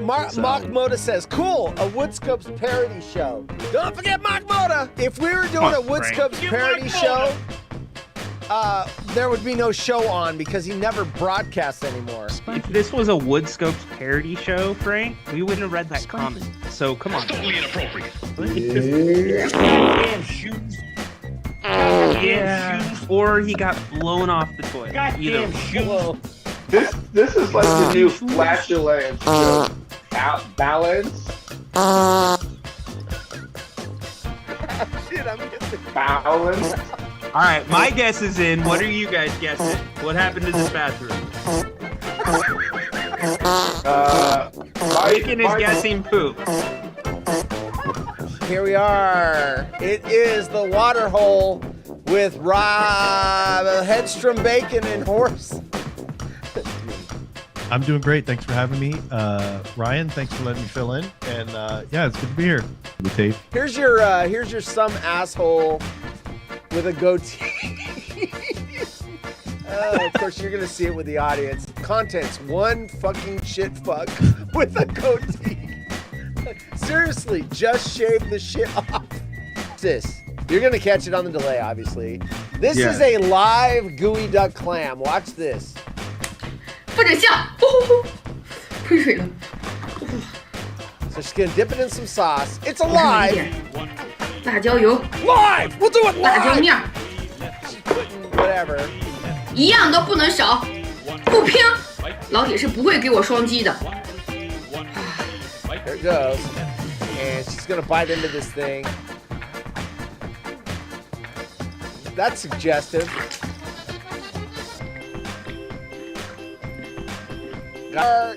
Mock Moda says, cool, a Woodscopes parody show. Don't forget Mock Moda. If we were doing a Woodscopes parody show, there would be no show on because he never broadcasts anymore. If this was a Woodscopes parody show, Frank, we wouldn't have read that comment. So come on. Totally inappropriate. Goddamn shoes. Yeah. Or he got blown off the toilet. Goddamn shoes. This is like the new flatulence joke. Balance. Shit, I'm guessing. Balance. All right, my guess is in. What are you guys guessing? What happened to this bathroom? Bacon is guessing poop. Here we are. It is the Waterhole with Headstrom Bacon and Horse. I'm doing great. Thanks for having me. Ryan, thanks for letting me fill in. And yeah, it's good to be here. The tape. Here's your some asshole with a goatee. Of course, you're gonna see it with the audience. Contents: one fucking shit fuck with a goatee. Seriously, just shave the shit off. This. You're gonna catch it on the delay, obviously. This is a live gooey duck clam. Watch this. 不准笑！喷水了。 So she's gonna dip it in some sauce. It's alive. 辣椒油。 Live. We'll do it live. 辣椒面。 She's putting whatever. 一样都不能少，不拼，老铁是不会给我双击的。 There it goes. And she's gonna bite into this thing. That's suggestive.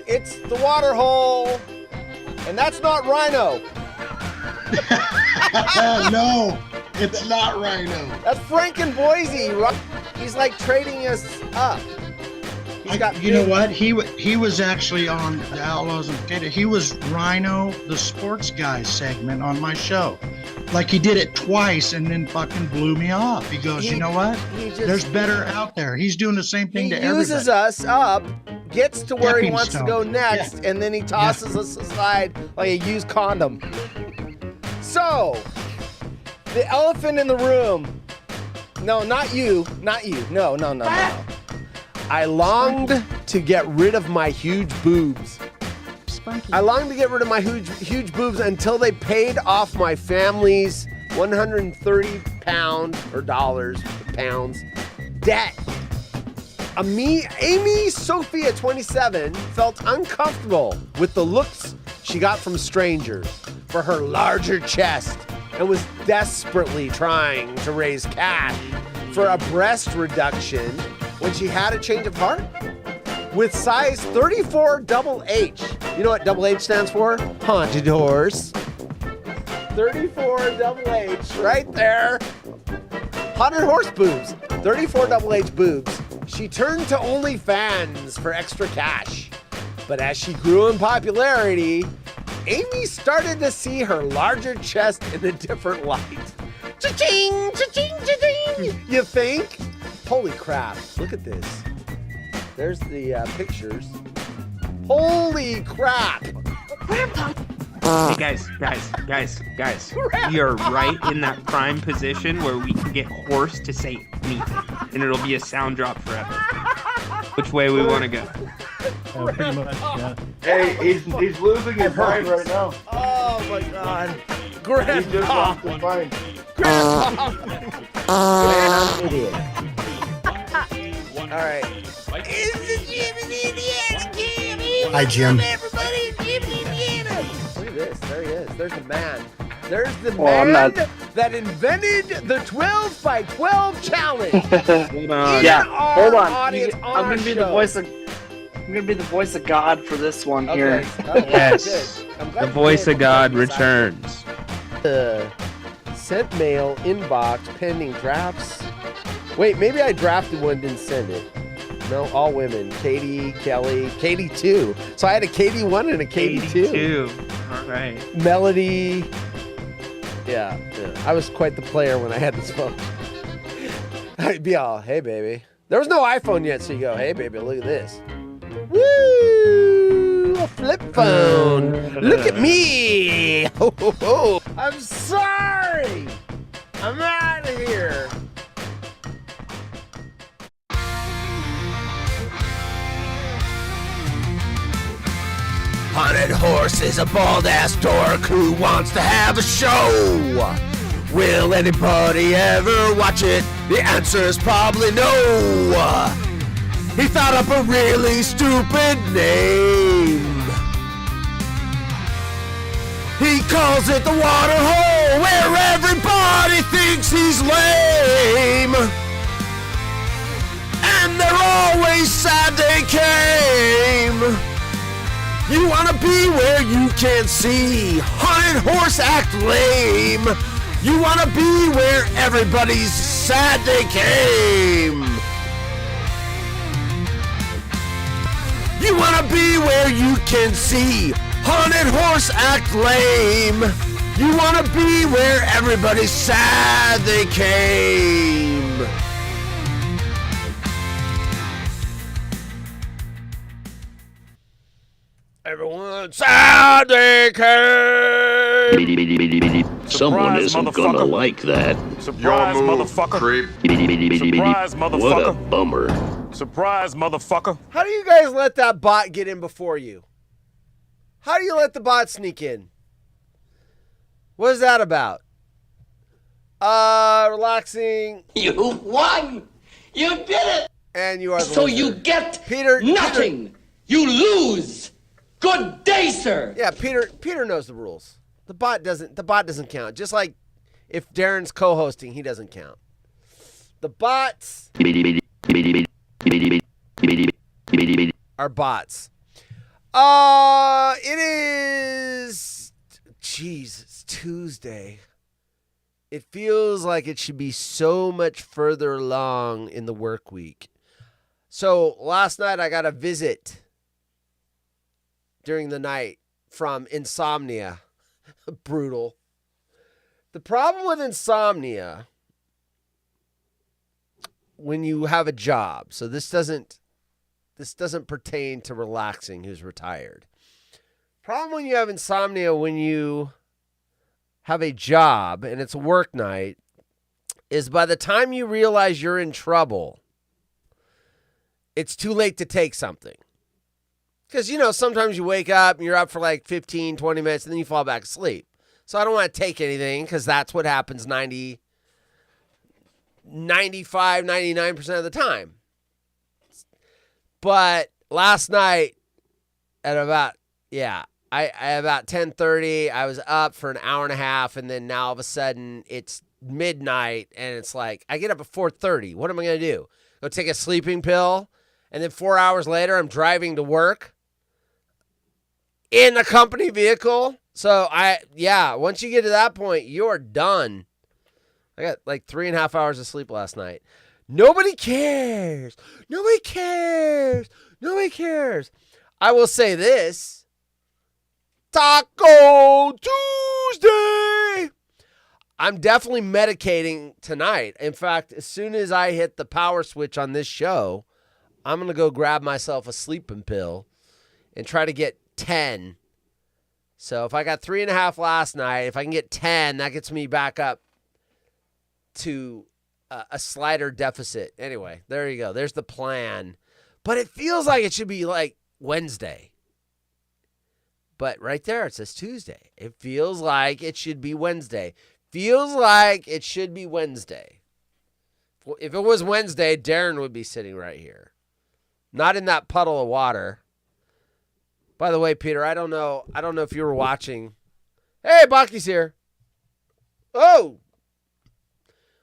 It's the Waterhole. And that's not Rhino. No, it's not Rhino. That's Frank and Boise. He's like trading us up. You know what? He was actually on the Outlaws and Potatoes. He was Rhino, the sports guy segment on my show. Like he did it twice and then fucking blew me off. He goes, you know what? There's better out there. He's doing the same thing to everybody. He uses us up, gets to where he wants to go next, and then he tosses us aside like a used condom. So, the elephant in the room. No, not you. Not you. No. I longed to get rid of my huge boobs. I longed to get rid of my huge boobs until they paid off my family's 130 pounds debt. Amy Sophia, 27, felt uncomfortable with the looks she got from strangers for her larger chest and was desperately trying to raise cash for a breast reduction when she had a change of heart. With size 34 double H. You know what double H stands for? Haunted horse. 34 double H, right there. Haunted horse boobs. 34 double H boobs. She turned to OnlyFans for extra cash. But as she grew in popularity, Amy started to see her larger chest in a different light. Cha-ching, cha-ching, cha-ching. You think? Holy crap, look at this. There's the pictures. Holy crap! Hey guys. We are right in that prime position where we can get horse to say anything, and it'll be a sound drop forever. Which way we want to go? Pretty much, yeah. Hey, he's losing his mind right now. Oh my god. He Grandpa! just lost his mind. Grandpa! Idiot. Alright. Hi, Jim. Everybody, Jimmy Indiana. Look at this. There he is. There's the man. There's the man that invented the 12 by 12 challenge. Hold on. Hold on. Audience I'm gonna be the voice of. I'm gonna be the voice of God for this one here. Yes. The voice of God returns. Sent mail inbox pending drafts. Wait, maybe I drafted one, didn't send it. No, all women. Katie, Kelly, Katie 2. So I had a Katie 1 and a Katie 2. All right. Melody. Yeah. I was quite the player when I had this phone. I'd be all, hey, baby. There was no iPhone yet, so you go, hey, baby, look at this. Woo! a flip phone. Look at me. Ho, ho, ho. I'm sorry. I'm out of here. Haunted Horse is a bald-ass dork who wants to have a show. Will anybody ever watch it? The answer is probably no. He thought up a really stupid name. He calls it the Waterhole, where everybody thinks he's lame. And they're always sad they came. You wanna be where you can't see. Haunted Horse act lame. You wanna be where everybody's sad they came. You wanna be where you can see. Haunted Horse act lame. You wanna be where everybody's sad they came. Everyone's sad they came. Someone isn't gonna like that. Surprise, motherfucker. Creep. Surprise, motherfucker. What a bummer. Surprise, motherfucker. How do you guys let that bot get in before you? How do you let the bot sneak in? What is that about? Relaxing. You won! You did it! And you are the So loser. you get Peter, nothing! You lose! Good day, sir! Yeah, Peter knows the rules. The bot doesn't count. Just like if Darren's co-hosting, he doesn't count. The bots are bots. It is it's Tuesday. It feels like it should be so much further along in the work week. So last night I got a visit during the night from insomnia. Brutal. The problem with insomnia when you have a job, so this doesn't pertain to relaxing who's retired. Problem when you have insomnia when you have a job and it's a work night is by the time you realize you're in trouble, it's too late to take something. Because, sometimes you wake up and you're up for like 15, 20 minutes and then you fall back asleep. So I don't want to take anything because that's what happens 95, 99% of the time. But last night at about 10:30, I was up for an hour and a half, and then now all of a sudden it's midnight and it's like I get up at 4:30. What am I going to do? Go take a sleeping pill? And then 4 hours later I'm driving to work in a company vehicle. So once you get to that point, you're done. I got like 3.5 hours of sleep last night. Nobody cares. Nobody cares. Nobody cares. I will say this. Taco Tuesday. I'm definitely medicating tonight. In fact, as soon as I hit the power switch on this show, I'm going to go grab myself a sleeping pill and try to get 10. So if I got 3.5 last night, if I can get 10, that gets me back up to a slider deficit. Anyway, there you go. There's the plan. But it feels like it should be like Wednesday. But right there, it says Tuesday. It feels like it should be Wednesday. Feels like it should be Wednesday. If it was Wednesday, Darren would be sitting right here. Not in that puddle of water. By the way, Peter, I don't know if you were watching. Hey, Baki's here. Oh!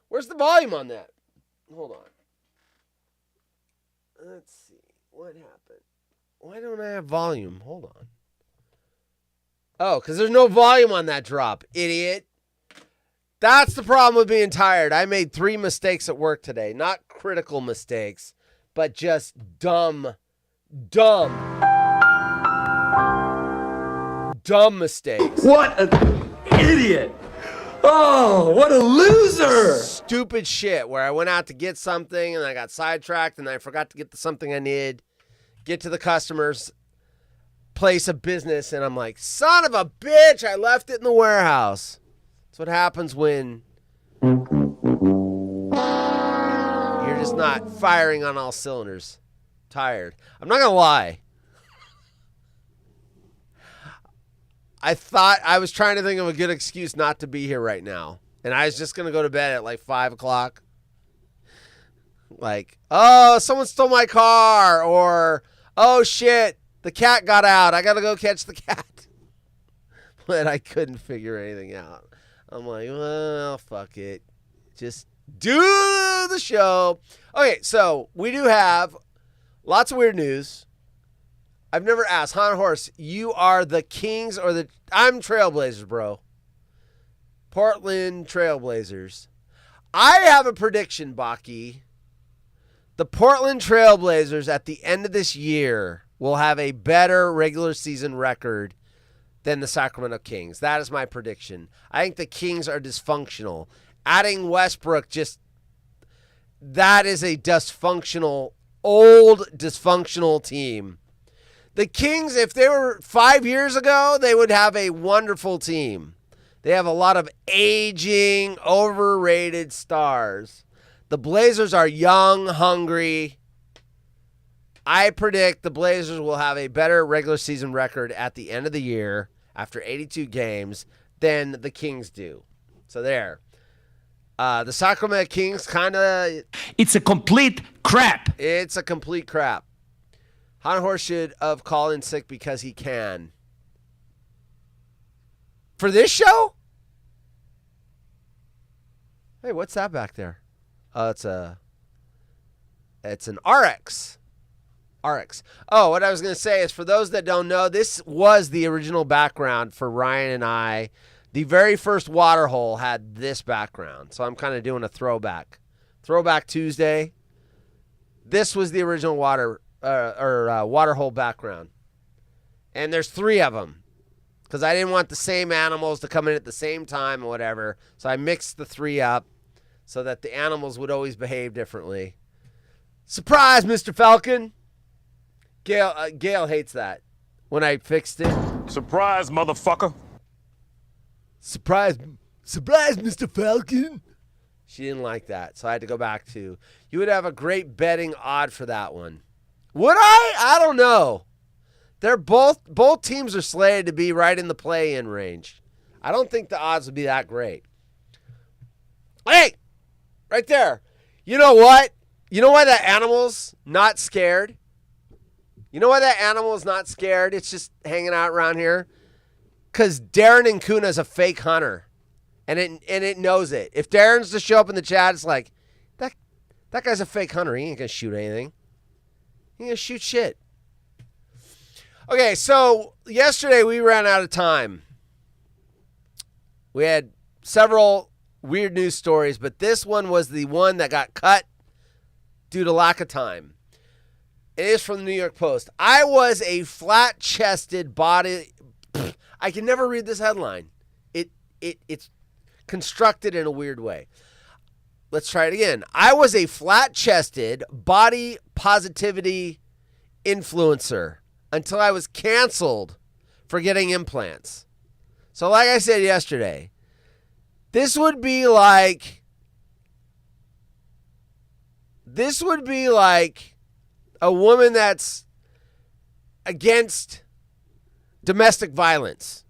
Where's the volume on that? Hold on. Let's see. What happened? Why don't I have volume? Hold on. Oh, because there's no volume on that drop, idiot. That's the problem with being tired. I made 3 mistakes at work today. Not critical mistakes, but just dumb mistakes. What an idiot! Oh, what a loser! Stupid shit where I went out to get something and I got sidetracked and I forgot to get the something I needed. Get to the customers. place of business, and I'm like, son of a bitch, I left it in the warehouse. That's what happens when you're just not firing on all cylinders. Tired. I'm not going to lie. I thought I was trying to think of a good excuse not to be here right now. And I was just going to go to bed at like 5 o'clock. Like, oh, someone stole my car. Or, oh, shit, the cat got out. I got to go catch the cat. But I couldn't figure anything out. I'm like, well, fuck it. Just do the show. Okay, so we do have lots of weird news. I've never asked. Han Horse, you are the Kings or the... I'm Trailblazers, bro. Portland Trailblazers. I have a prediction, Baki. The Portland Trailblazers at the end of this year will have a better regular season record than the Sacramento Kings. That is my prediction. I think the Kings are dysfunctional. Adding Westbrook just... That is a dysfunctional, old dysfunctional team. The Kings, if they were 5 years ago, they would have a wonderful team. They have a lot of aging, overrated stars. The Blazers are young, hungry. I predict the Blazers will have a better regular season record at the end of the year after 82 games than the Kings do. So there. The Sacramento Kings kind of... It's a complete crap. It's a complete crap. Han Horse should have called in sick because he can. For this show? Hey, what's that back there? It's an RX. RX. Oh, what I was going to say is for those that don't know, this was the original background for Ryan and I. The very first Waterhole had this background. So I'm kind of doing a throwback. Throwback Tuesday. This was the original Waterhole background. And there's 3 of them. Because I didn't want the same animals to come in at the same time or whatever. So I mixed the 3 up so that the animals would always behave differently. Surprise, Mr. Falcon. Gail hates that when I fixed it. Surprise, motherfucker. Surprise, Mr. Falcon. She didn't like that, so I had to go back to, you would have a great betting odd for that one. Would I? I don't know. They're both teams are slated to be right in the play-in range. I don't think the odds would be that great. Hey, right there. You know what? You know why that animal's not scared? You know why that animal is not scared? It's just hanging out around here. Because Darren and Kuna's a fake hunter. And it knows it. If Darren's to show up in the chat, it's like, that guy's a fake hunter. He ain't going to shoot anything. He ain't going to shoot shit. Okay, so yesterday we ran out of time. We had several weird news stories, but this one was the one that got cut due to lack of time. It is from the New York Post. I was a flat-chested body... I can never read this headline. It's constructed in a weird way. Let's try it again. I was a flat-chested body positivity influencer until I was canceled for getting implants. So like I said yesterday, this would be like a woman that's against domestic violence.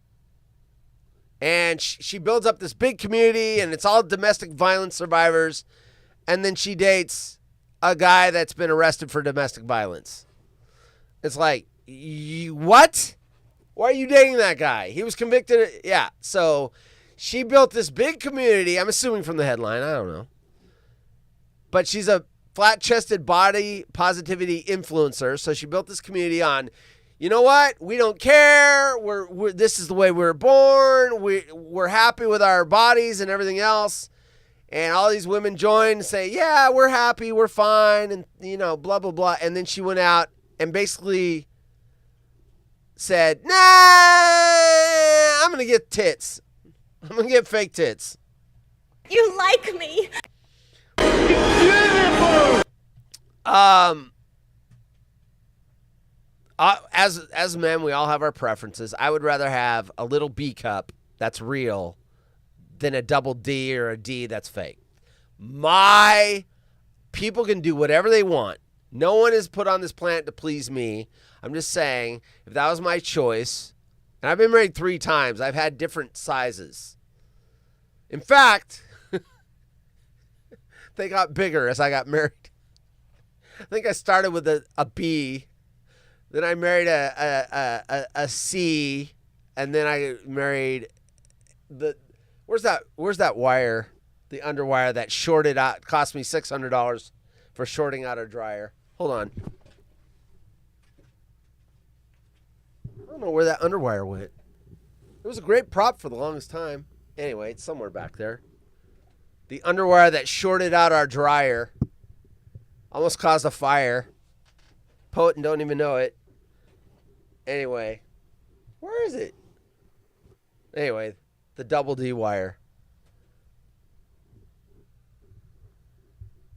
And she builds up this big community, and it's all domestic violence survivors. And then she dates a guy that's been arrested for domestic violence. It's like, what? Why are you dating that guy? He was convicted. Yeah. So she built this big community. I'm assuming from the headline. I don't know. But she's a flat-chested body positivity influencer. So she built this community on, you know what? We don't care. We're this is the way we're born. We're happy with our bodies and everything else. And all these women join and say, yeah, we're happy. We're fine. And, you know, blah, blah, blah. And then she went out and basically said, nah, I'm going to get tits. I'm going to get fake tits. You like me. As men, we all have our preferences. I would rather have a little B cup that's real than a double D or a D that's fake. People can do whatever they want. No one is put on this planet to please me. I'm just saying, if that was my choice, and I've been married 3 times, I've had different sizes. In fact, they got bigger as I got married. I think I started with a B, then I married a C, and then I married where's that wire? The underwire that shorted out, cost me $600 for shorting out a dryer. Hold on. I don't know where that underwire went. It was a great prop for the longest time. Anyway, it's somewhere back there. The underwire that shorted out our dryer almost caused a fire. Poet and don't even know it. Anyway, where is it? Anyway, the double D wire.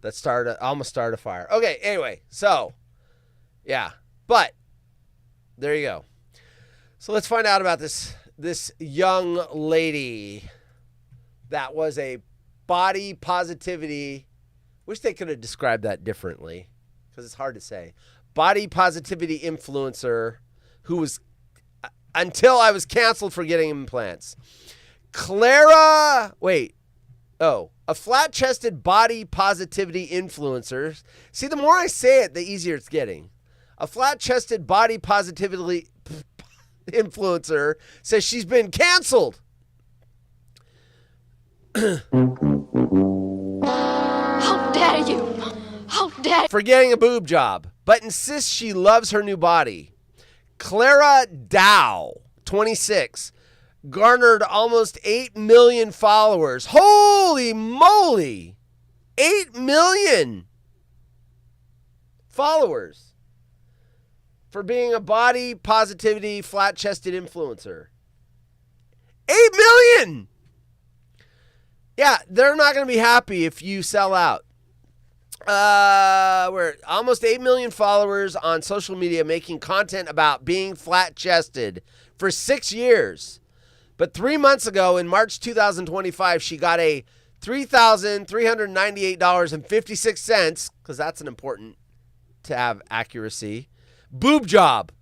That almost started a fire. Okay, anyway, so, yeah. But, there you go. So let's find out about this young lady that was a body positivity. Wish they could have described that differently, because it's hard to say. Body positivity influencer who was, until I was canceled for getting implants. A flat-chested body positivity influencer. See, the more I say it, the easier it's getting. A flat-chested body positivity influencer says she's been canceled. How dare you? How dare you? For getting a boob job, but insists she loves her new body. Clara Dow, 26, garnered almost 8 million followers. Holy moly! 8 million followers for being a body positivity, flat-chested influencer. 8 million! Yeah, they're not going to be happy if you sell out. We're almost 8 million followers on social media making content about being flat-chested for 6 years. But 3 months ago, in March 2025, she got a $3,398.56, because that's an important to have accuracy, boob job.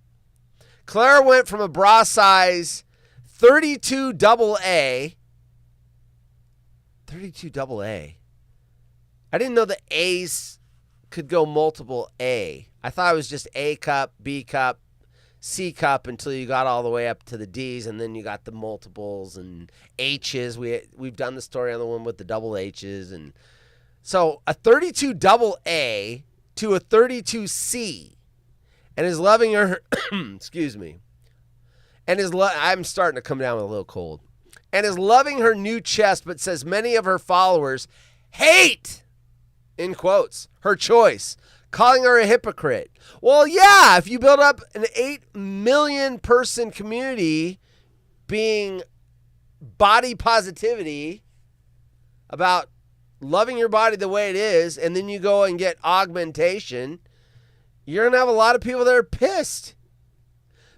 Clara went from a bra size 32 AA. 32 AA. I didn't know the A's could go multiple A. I thought it was just A cup, B cup, C cup until you got all the way up to the D's, and then you got the multiples and H's. We've done the story on the one with the double H's, and so a 32 AA to a 32C, and is loving her. Excuse me. And I'm starting to come down with a little cold. And is loving her new chest, but says many of her followers hate, in quotes, her choice, calling her a hypocrite. Well, yeah, if you build up an 8 million person community being body positivity about loving your body the way it is, and then you go and get augmentation, you're going to have a lot of people that are pissed.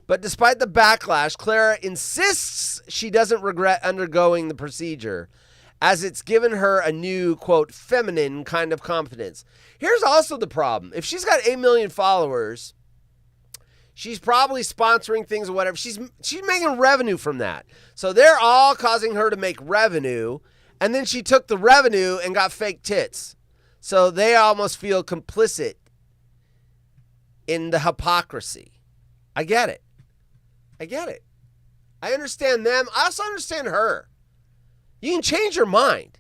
But despite the backlash, Clara insists she doesn't regret undergoing the procedure, as it's given her a new, quote, feminine kind of confidence. Here's also the problem. If she's got 8 million followers, she's probably sponsoring things or whatever. She's making revenue from that. So they're all causing her to make revenue, and then she took the revenue and got fake tits. So they almost feel complicit in the hypocrisy. I get it. I understand them. I also understand her. You can change your mind.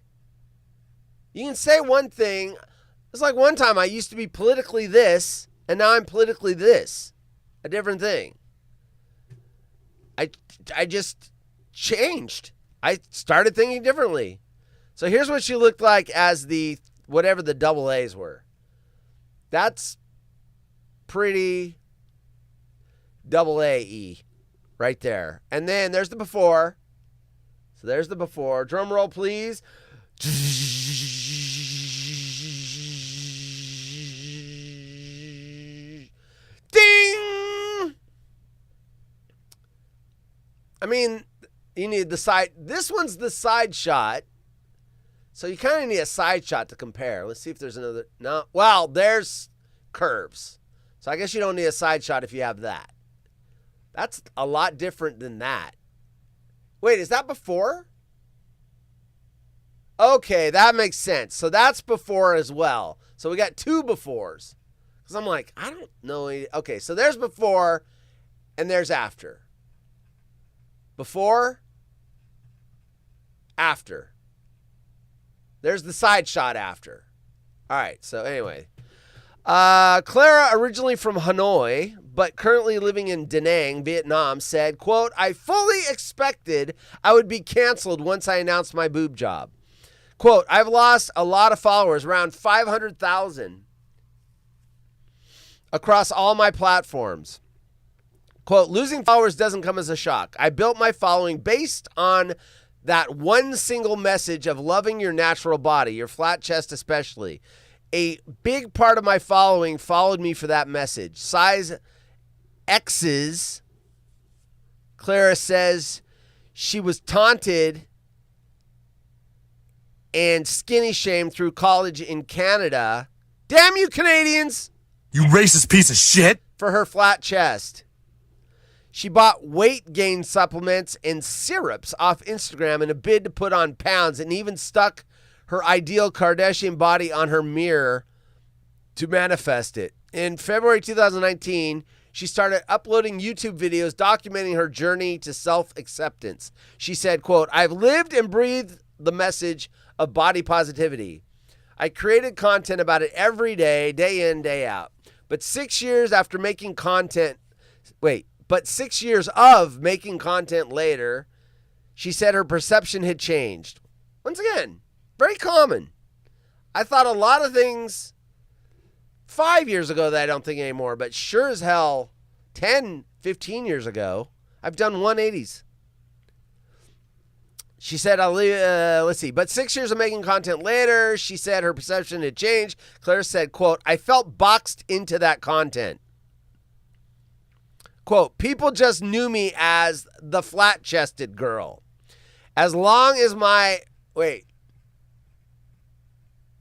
You can say one thing. It's like one time I used to be politically this, and now I'm politically this. A different thing. I just changed. I started thinking differently. So here's what she looked like as whatever the double A's were. That's pretty double A-E right there. And then there's the before. So there's the before. Drum roll, please. Ding! I mean, you need the side. This one's the side shot. So you kind of need a side shot to compare. Let's see if there's another. No. Well, there's curves. So I guess you don't need a side shot if you have that. That's a lot different than that. Wait, is that before? Okay, that makes sense. So that's before as well. So we got two befores. Because I'm like, I don't know. Okay, so there's before and there's after. Before, after. There's the side shot after. All right, so anyway. Clara, originally from Hanoi, but currently living in Da Nang, Vietnam, said, quote, I fully expected I would be canceled once I announced my boob job. Quote, I've lost a lot of followers, around 500,000 across all my platforms. Quote, losing followers doesn't come as a shock. I built my following based on that one single message of loving your natural body, your flat chest especially. A big part of my following followed me for that message. Size X's, Clara says she was taunted and skinny shamed through college in Canada. Damn you, Canadians! You racist piece of shit! For her flat chest. She bought weight gain supplements and syrups off Instagram in a bid to put on pounds and even stuck her ideal Kardashian body on her mirror to manifest it. In February 2019, she started uploading YouTube videos documenting her journey to self-acceptance. She said, quote, I've lived and breathed the message of body positivity. I created content about it every day, day in, day out. But 6 years of making content later, she said her perception had changed. Once again, very common. I thought a lot of things 5 years ago that I don't think anymore, but sure as hell 10, 15 years ago, I've done 180s. She said, let's see, but 6 years of making content later, she said her perception had changed. Claire said, quote, I felt boxed into that content. Quote, people just knew me as the flat-chested girl. As long as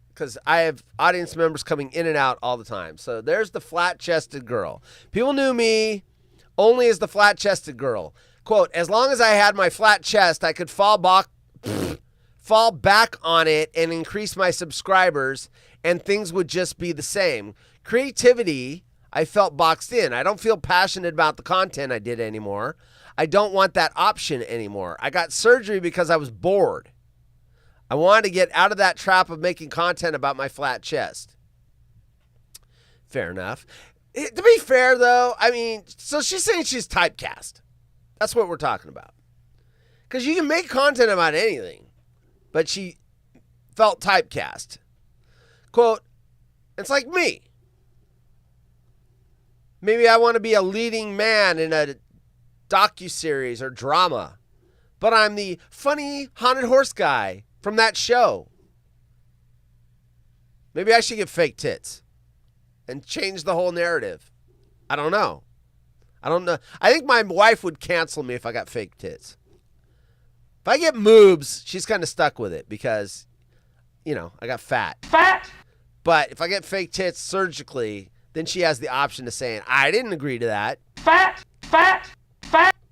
because I have audience members coming in and out all the time. So there's the flat-chested girl. People knew me only as the flat-chested girl. Quote, as long as I had my flat chest, I could fall back on it and increase my subscribers, and things would just be the same. Creativity, I felt boxed in. I don't feel passionate about the content I did anymore. I don't want that option anymore. I got surgery because I was bored. I wanted to get out of that trap of making content about my flat chest. Fair enough. To be fair, though, I mean, so she's saying she's typecast. That's what we're talking about. Because you can make content about anything, but she felt typecast. Quote, it's like me. Maybe I want to be a leading man in a docuseries or drama, but I'm the funny haunted horse guy from that show. Maybe I should get fake tits and change the whole narrative. I don't know. I think my wife would cancel me if I got fake tits. If I get moobs, she's kind of stuck with it because, I got fat. But if I get fake tits surgically, then she has the option of saying, I didn't agree to that.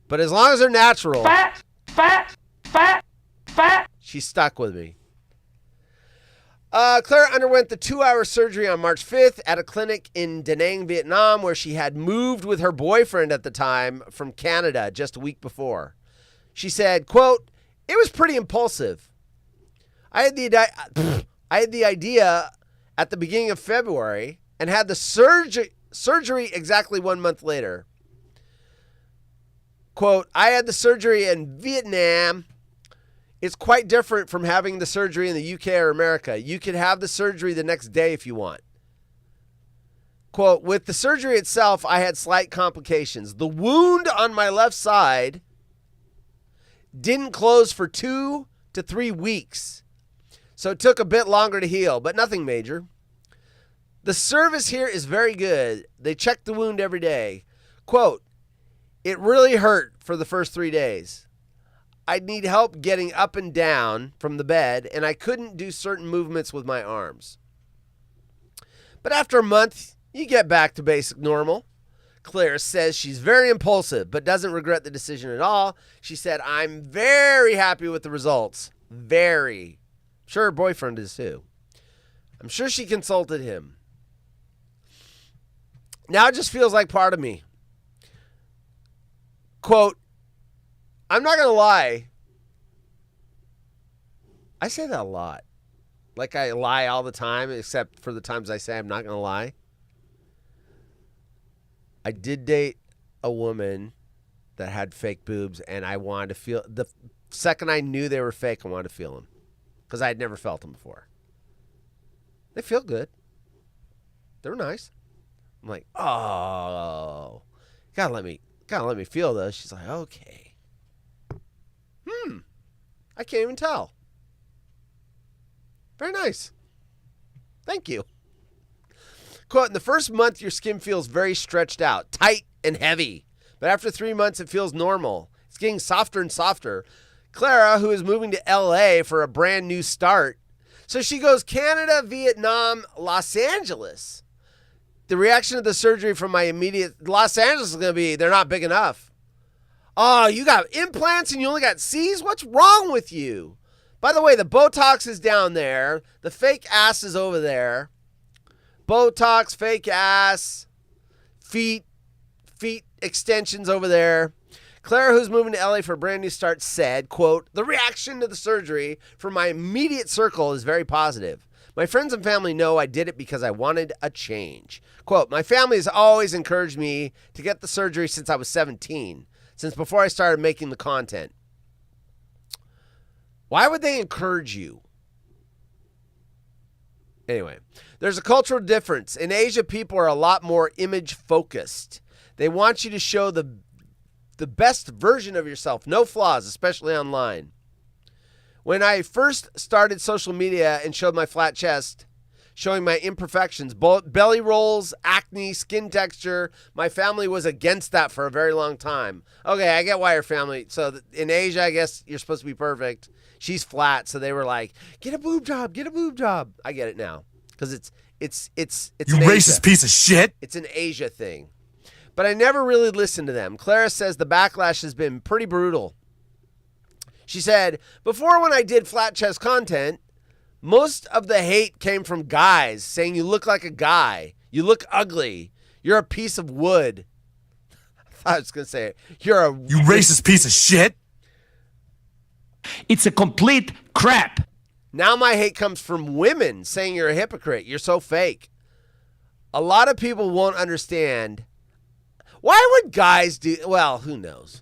But as long as they're natural, she's stuck with me. Clara underwent the 2-hour surgery on March 5th at a clinic in Da Nang, Vietnam, where she had moved with her boyfriend at the time from Canada just a week before. She said, quote, it was pretty impulsive. I had the idea at the beginning of February and had the surgery exactly 1 month later. Quote, I had the surgery in Vietnam. It's quite different from having the surgery in the UK or America. You could have the surgery the next day if you want. Quote, with the surgery itself, I had slight complications. The wound on my left side didn't close for 2 to 3 weeks. So it took a bit longer to heal, but nothing major. The service here is very good. They check the wound every day. Quote, It really hurt for the first 3 days. I'd need help getting up and down from the bed, and I couldn't do certain movements with my arms. But after a month, you get back to basic normal. Claire says she's very impulsive, but doesn't regret the decision at all. She said, I'm very happy with the results. Very. I'm sure her boyfriend is too. I'm sure she consulted him. Now it just feels like part of me. Quote, I'm not going to lie. I say that a lot. Like I lie all the time, except for the times I say I'm not going to lie. I did date a woman that had fake boobs, and I wanted to feel, the second I knew they were fake, I wanted to feel them. Because I had never felt them before. They feel good. They were nice. I'm like, oh, gotta let me feel those. She's like, okay. I can't even tell. Very nice. Thank you. Quote, in the first month, your skin feels very stretched out, tight and heavy. But after 3 months, it feels normal. It's getting softer and softer. Clara, who is moving to LA for a brand new start. So she goes Canada, Vietnam, Los Angeles. The reaction to the surgery from my immediate, Los Angeles is going to be, they're not big enough. Oh, you got implants and you only got C's? What's wrong with you? By the way, the Botox is down there. The fake ass is over there. Botox, fake ass, feet extensions over there. Clara, who's moving to LA for a brand new start, said, quote, the reaction to the surgery from my immediate circle is very positive. My friends and family know I did it because I wanted a change. Quote, my family has always encouraged me to get the surgery since I was 17, since before I started making the content. Why would they encourage you? Anyway, there's a cultural difference. In Asia, people are a lot more image focused. They want you to show the best version of yourself, no flaws, especially online. When I first started social media and showed my flat chest, showing my imperfections, belly rolls, acne, skin texture, my family was against that for a very long time. Okay, I get why your family, so in Asia, I guess you're supposed to be perfect. She's flat, so they were like, get a boob job, get a boob job. I get it now, because it's you racist piece of shit. It's an Asia thing. But I never really listened to them. Clara says the backlash has been pretty brutal. She said, before when I did flat chest content, most of the hate came from guys saying you look like a guy. You look ugly. You're a piece of wood. I thought I was going to say it. You racist piece of shit. It's a complete crap. Now my hate comes from women saying you're a hypocrite. You're so fake. A lot of people won't understand. Why would guys do, well, who knows?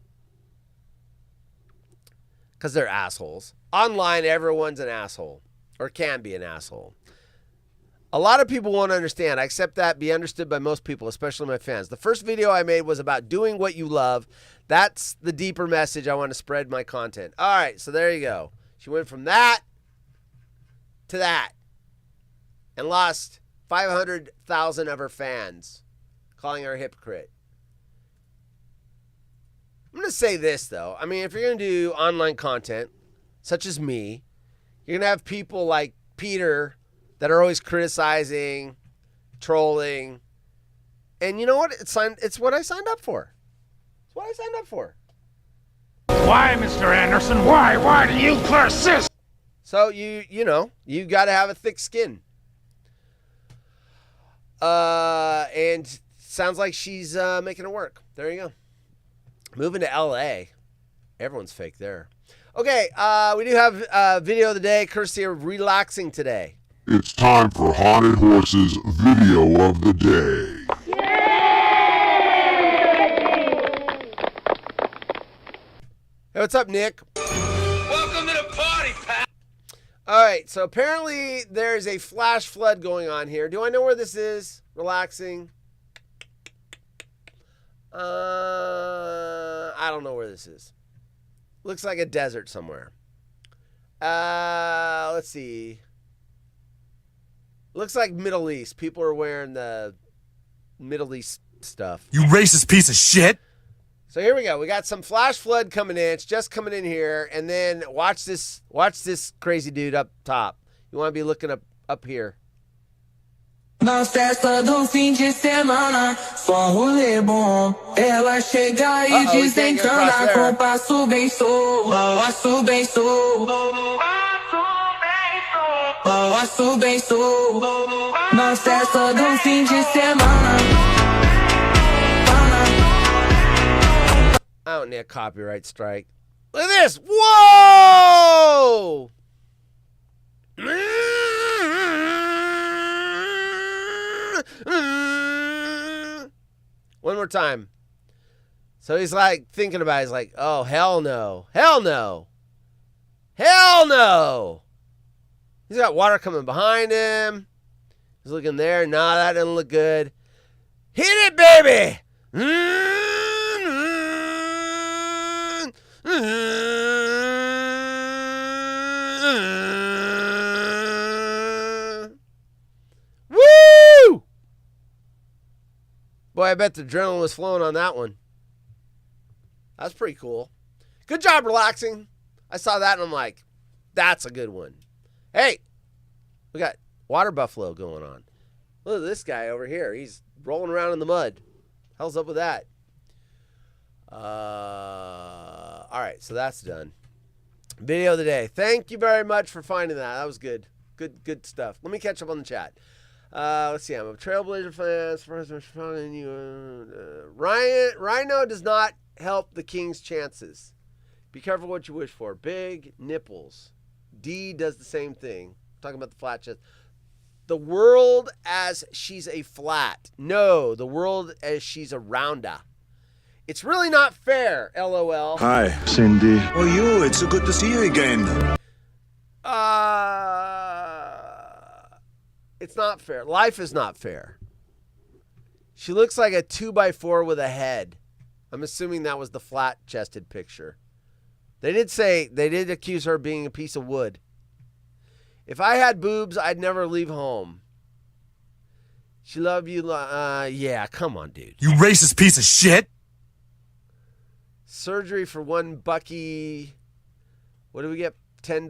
Because they're assholes. Online, everyone's an asshole. Or can be an asshole. A lot of people won't understand. I accept that. Be understood by most people, especially my fans. The first video I made was about doing what you love. That's the deeper message I want to spread my content. All right, so there you go. She went from that to that. And lost 500,000 of her fans, calling her a hypocrite. I'm going to say this, though. I mean, if you're going to do online content, such as me, you're going to have people like Peter that are always criticizing, trolling. And you know what? It's what I signed up for. It's what I signed up for. Why, Mr. Anderson? Why? Why do you persist? So, you know, you got to have a thick skin. And sounds like she's making it work. There you go. Moving to LA. Everyone's fake there. Okay, we do have a video of the day, courtesy of Relaxing Today. It's time for Haunted Horse's video of the day. Hey, what's up, Nick? Welcome to the party, pal. All right, so apparently there's a flash flood going on here. Do I know where this is? Relaxing. I don't know where this is. Looks like a desert somewhere. Let's see. Looks like Middle East. People are wearing the Middle East stuff. You racist piece of shit. So here we go. We got some flash flood coming in. It's just coming in here. And then watch this crazy dude up top. You want to be looking up here. Na festa do fim de semana, só rolê bom. Ela chega e desencana com passo bem sou. Passo bem sou. Passo bem sou. Na festa do fim de semana. I don't need a copyright strike. Look at this. Whoa! One more time. So he's like thinking about it. He's like, oh, hell no. Hell no. Hell no. He's got water coming behind him. He's looking there. Nah, that doesn't look good. Hit it, baby. Woo! Boy, I bet the adrenaline was flowing on that one. That's pretty cool. Good job relaxing. I saw that and I'm like, that's a good one. Hey, we got water buffalo going on. Look at this guy over here. He's rolling around in the mud. Hell's up with that? All right, so that's done. Video of the day. Thank you very much for finding that. That was good. Good stuff. Let me catch up on the chat. Let's see. I'm a Trailblazer fan. Rhino does not help the King's chances. Be careful what you wish for. Big nipples. D does the same thing. Talking about the flat chest. The world as she's a flat. No, the world as she's a rounder. It's really not fair, LOL. Hi, Cindy. Oh, you. It's so good to see you again. It's not fair. Life is not fair. She looks like a 2x4 with a head. I'm assuming that was the flat-chested picture. They did accuse her of being a piece of wood. If I had boobs, I'd never leave home. She love you. Yeah, come on, dude. You racist piece of shit. Surgery for one bucky. What do we get? $10.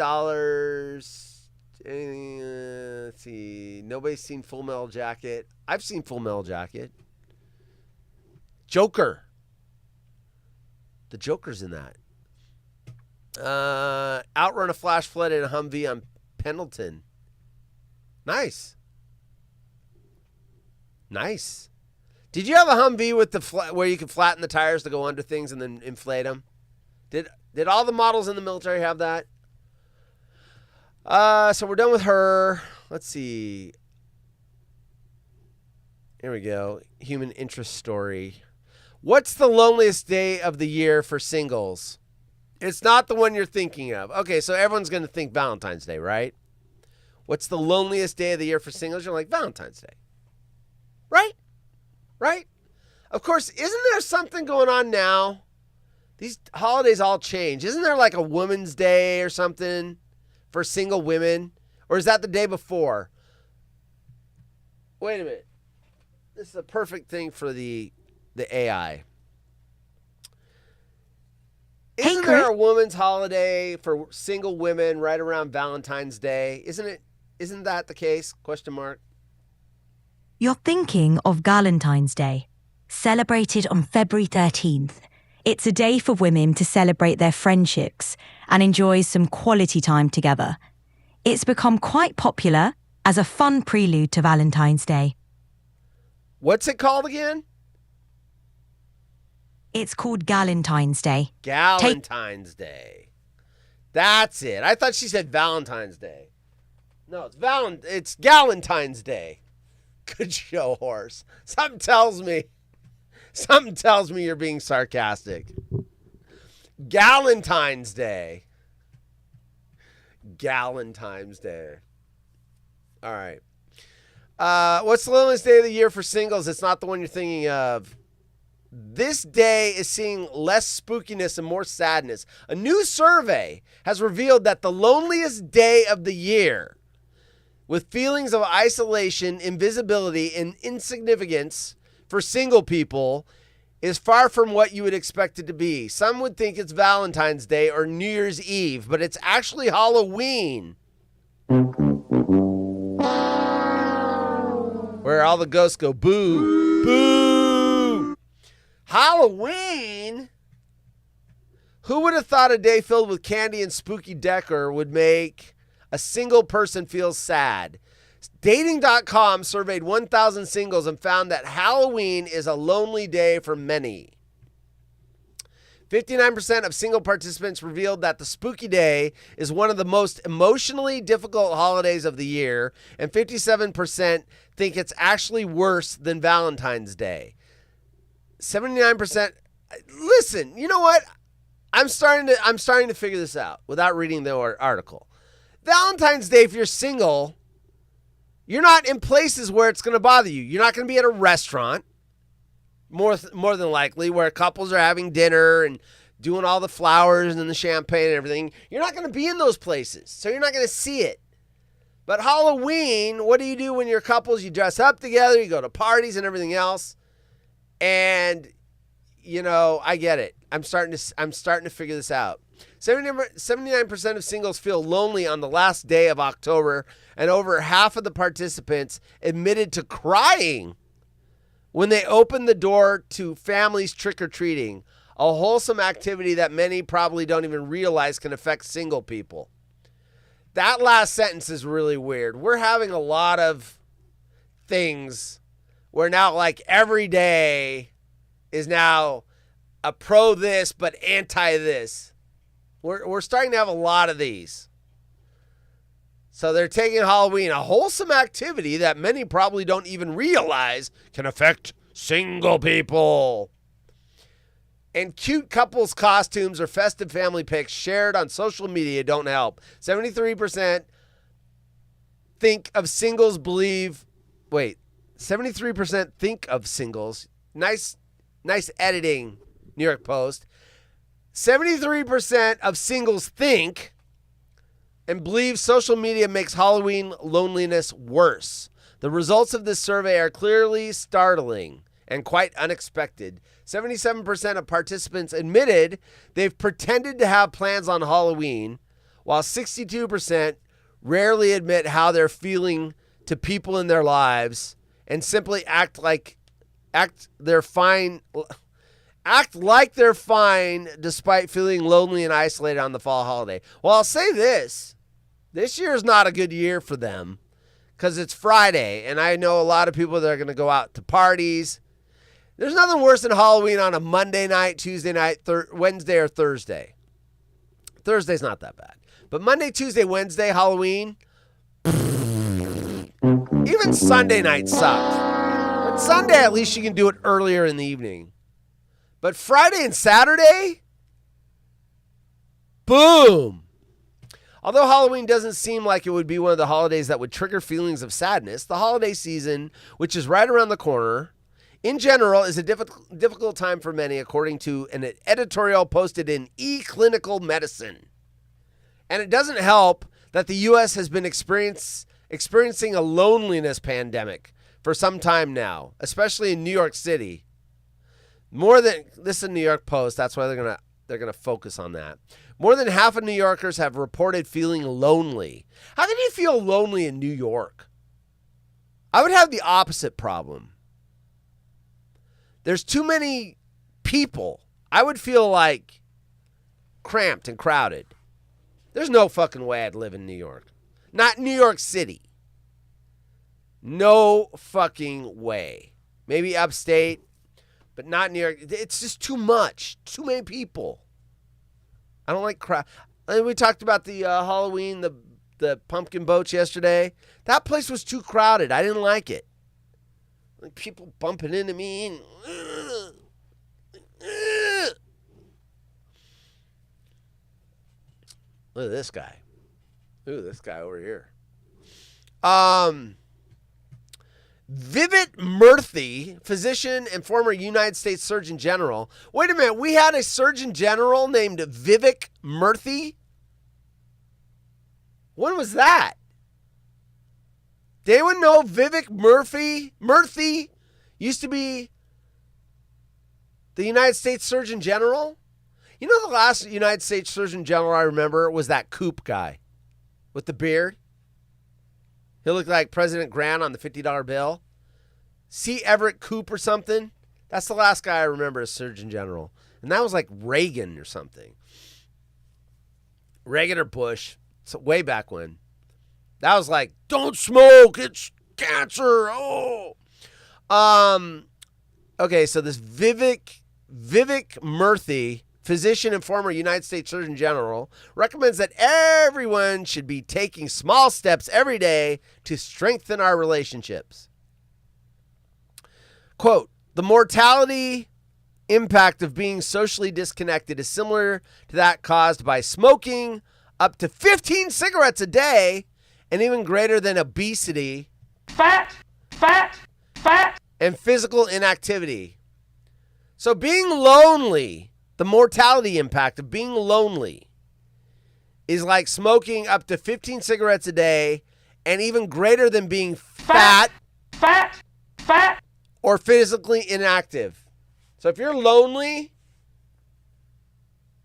Let's see. Nobody's seen Full Metal Jacket. I've seen Full Metal Jacket. Joker. The Joker's in that. Outrun a flash flood in a Humvee on Pendleton. Nice. Nice. Did you have a Humvee with the where you could flatten the tires to go under things and then inflate them? Did all the models in the military have that? So we're done with her. Let's see. Here we go. Human interest story. What's the loneliest day of the year for singles? It's not the one you're thinking of. Okay, so everyone's going to think Valentine's Day, right? What's the loneliest day of the year for singles? You're like, Valentine's Day. Right? Right? Of course, isn't there something going on now? These holidays all change. Isn't there like a Women's Day or something for single women? Or is that the day before? Wait a minute. This is a perfect thing for the AI. Isn't there a women's holiday for single women right around Valentine's Day? Isn't that the case? Question mark. You're thinking of Galentine's Day, celebrated on February 13th. It's a day for women to celebrate their friendships and enjoy some quality time together. It's become quite popular as a fun prelude to Valentine's Day. What's it called again? It's called Galentine's Day. Galentine's Day. That's it. I thought she said Valentine's Day. No, it's Galentine's Day. Good show, horse. Something tells me you're being sarcastic. Galentine's Day. Galentine's Day. All right. What's the loneliest day of the year for singles? It's not the one you're thinking of. This day is seeing less spookiness and more sadness. A new survey has revealed that the loneliest day of the year, with feelings of isolation, invisibility, and insignificance for single people, is far from what you would expect it to be. Some would think it's Valentine's Day or New Year's Eve, but it's actually Halloween. Where all the ghosts go, boo, boo. Halloween? Who would have thought a day filled with candy and spooky decor would make a single person feel sad? Dating.com surveyed 1,000 singles and found that Halloween is a lonely day for many. 59% of single participants revealed that the spooky day is one of the most emotionally difficult holidays of the year, and 57% think it's actually worse than Valentine's Day. 79%. Listen, you know what? I'm starting to figure this out without reading the article. Valentine's Day, if you're single, you're not in places where it's going to bother you. You're not going to be at a restaurant, more than likely, where couples are having dinner and doing all the flowers and the champagne and everything. You're not going to be in those places, so you're not going to see it. But Halloween, what do you do when you're couples? You dress up together, you go to parties and everything else. And, you know, I get it. I'm starting to figure this out. 79% of singles feel lonely on the last day of October, and over half of the participants admitted to crying when they opened the door to families trick-or-treating, a wholesome activity that many probably don't even realize can affect single people. That last sentence is really weird. We're having a lot of things where now, like, every day is now a pro this but anti this. We're starting to have a lot of these. So they're taking Halloween, a wholesome activity that many probably don't even realize can affect single people. And cute couples costumes or festive family pics shared on social media don't help. 73% think of singles believe, 73% think of singles. Nice editing, New York Post. 73% of singles think and believe social media makes Halloween loneliness worse. The results of this survey are clearly startling and quite unexpected. 77% of participants admitted they've pretended to have plans on Halloween, while 62% rarely admit how they're feeling to people in their lives and simply act like they're fine despite feeling lonely and isolated on the fall holiday. Well, I'll say this year is not a good year for them because it's Friday, and I know a lot of people that are going to go out to parties. There's nothing worse than Halloween on a Monday night, Tuesday night, Wednesday, or Thursday. Thursday's not that bad. But Monday, Tuesday, Wednesday, Halloween, even Sunday night sucks. But Sunday, at least you can do it earlier in the evening. But Friday and Saturday, boom. Although Halloween doesn't seem like it would be one of the holidays that would trigger feelings of sadness, the holiday season, which is right around the corner, in general, is a difficult time for many, according to an editorial posted in eClinical Medicine. And it doesn't help that the U.S. has been experiencing a loneliness pandemic for some time now, especially in New York City. This is a New York Post, that's why they're gonna focus on that. More than half of New Yorkers have reported feeling lonely. How can you feel lonely in New York? I would have the opposite problem. There's too many people. I would feel like cramped and crowded. There's no fucking way I'd live in New York. Not New York City. No fucking way. Maybe upstate, but not New York. It's just too much. Too many people. I don't like crowd. We talked about the Halloween, the pumpkin boats yesterday. That place was too crowded. I didn't like it. Like people bumping into me. And, look at this guy. Look at this guy over here. Vivek Murthy, physician and former United States Surgeon General. Wait a minute, we had a Surgeon General named Vivek Murthy? When was that? Did anyone know Vivek Murthy used to be The United States Surgeon General? You know the last United States Surgeon General I remember was that Coop guy with the beard? He looked like President Grant on the $50 bill. C. Everett Koop or something. That's the last guy I remember as Surgeon General. And that was like Reagan or something. Reagan or Bush. So way back when. That was like, don't smoke, it's cancer. Oh. Okay, so this Vivek Murthy, physician and former United States Surgeon General, recommends that everyone should be taking small steps every day to strengthen our relationships. Quote, the mortality impact of being socially disconnected is similar to that caused by smoking up to 15 cigarettes a day and even greater than obesity, fat, and physical inactivity. So being lonely, the mortality impact of being lonely is like smoking up to 15 cigarettes a day and even greater than being fat, or physically inactive. So if you're lonely,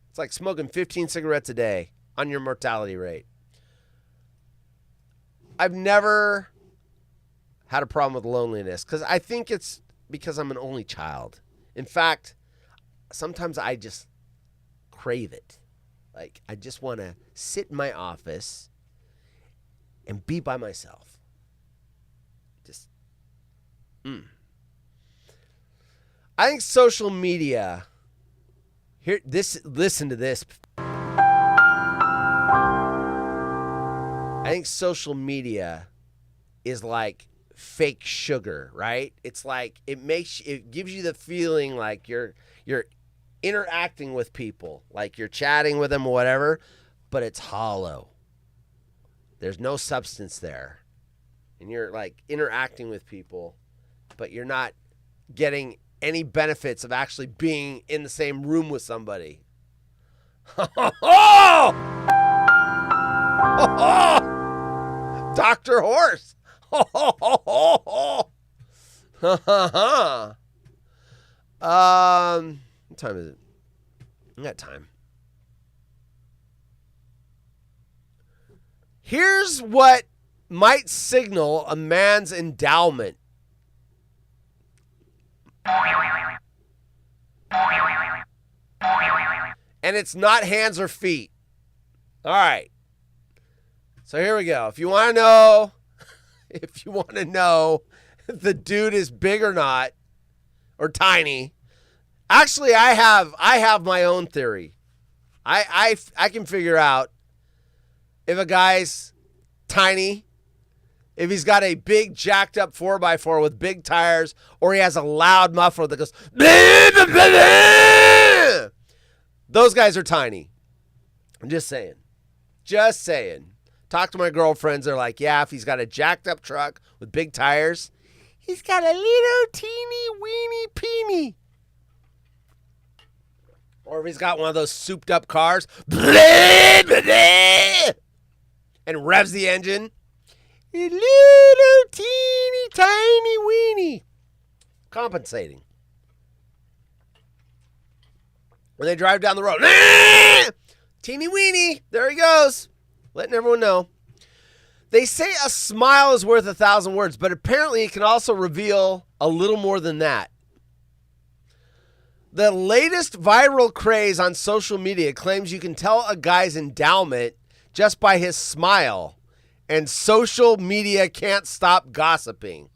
it's like smoking 15 cigarettes a day on your mortality rate. I've never had a problem with loneliness because I think it's because I'm an only child. In fact, sometimes I just crave it. Like, I just want to sit in my office and be by myself. I think social media, listen to this. I think social media is like fake sugar, right? It's like it gives you the feeling like you're interacting with people, like you're chatting with them or whatever, but it's hollow. There's no substance there. And you're like interacting with people, but you're not getting any benefits of actually being in the same room with somebody. Dr. Horse. What time is it? I got time. Here's what might signal a man's endowment. And it's not hands or feet. All right. So here we go. If you want to know if the dude is big or not, or tiny, actually I have my own theory. I can figure out if a guy's tiny, if he's got a big jacked up 4x4 with big tires, or he has a loud muffler that goes, those guys are tiny. I'm just saying. Talk to my girlfriends. They're like, yeah, if he's got a jacked up truck with big tires, he's got a little teeny weeny peeny. Or if he's got one of those souped up cars and revs the engine, a little teeny tiny weeny. Compensating. When they drive down the road, teeny weeny, there he goes. Letting everyone know. They say a smile is worth 1,000 words, but apparently it can also reveal a little more than that. The latest viral craze on social media claims you can tell a guy's endowment just by his smile, and social media can't stop gossiping.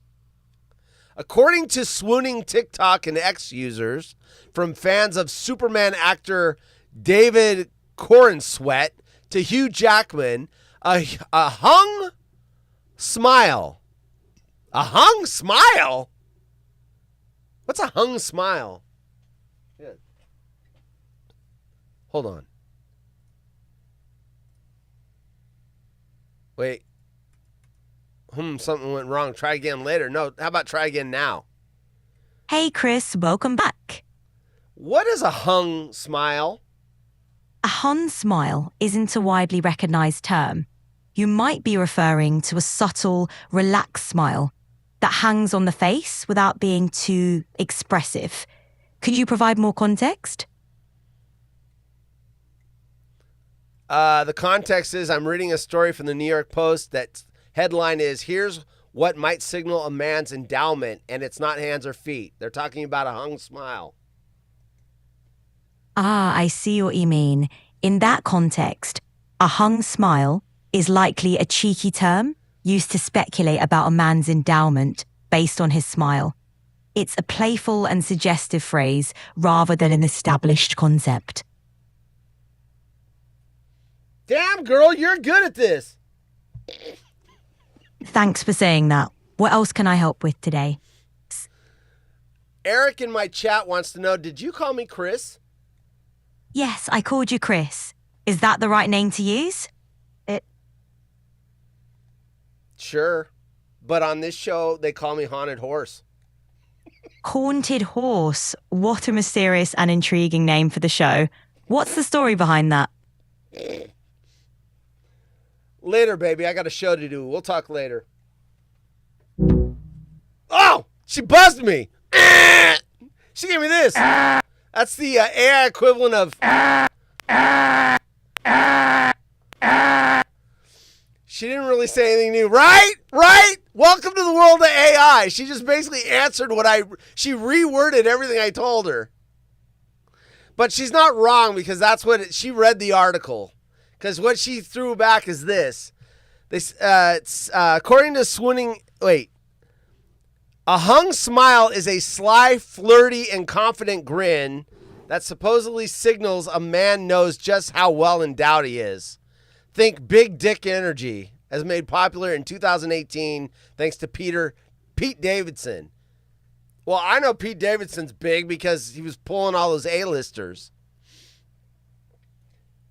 According to swooning TikTok and X users, from fans of Superman actor David Corenswet to Hugh Jackman, a hung smile. A hung smile? What's a hung smile? Yeah. Hold on. Wait. Something went wrong. Try again later. No, how about try again now? Hey, Chris, welcome back. What is a hung smile? A hung smile isn't a widely recognized term. You might be referring to a subtle, relaxed smile that hangs on the face without being too expressive. Could you provide more context? The context is I'm reading a story from the New York Post that headline is, "Here's what might signal a man's endowment," and it's not hands or feet. They're talking about a hung smile. Ah, I see what you mean. In that context, a hung smile is likely a cheeky term used to speculate about a man's endowment based on his smile. It's a playful and suggestive phrase rather than an established concept. Damn, girl, you're good at this. Thanks for saying that. What else can I help with today? Eric in my chat wants to know, did you call me Chris? Yes, I called you Chris. Is that the right name to use? Sure. But on this show, they call me Haunted Horse. Haunted Horse. What a mysterious and intriguing name for the show. What's the story behind that? Later, baby. I got a show to do. We'll talk later. Oh! She buzzed me! She gave me this. That's the AI equivalent of... She didn't really say anything new. Right? Right? Welcome to the world of AI. She just basically answered she reworded everything I told her. But she's not wrong because that's what she read the article. Because what she threw back is this. According to swooning, a hung smile is a sly, flirty, and confident grin that supposedly signals a man knows just how well endowed he is. Think big dick energy, as made popular in 2018 thanks to Pete Davidson. Well, I know Pete Davidson's big because he was pulling all those A-listers.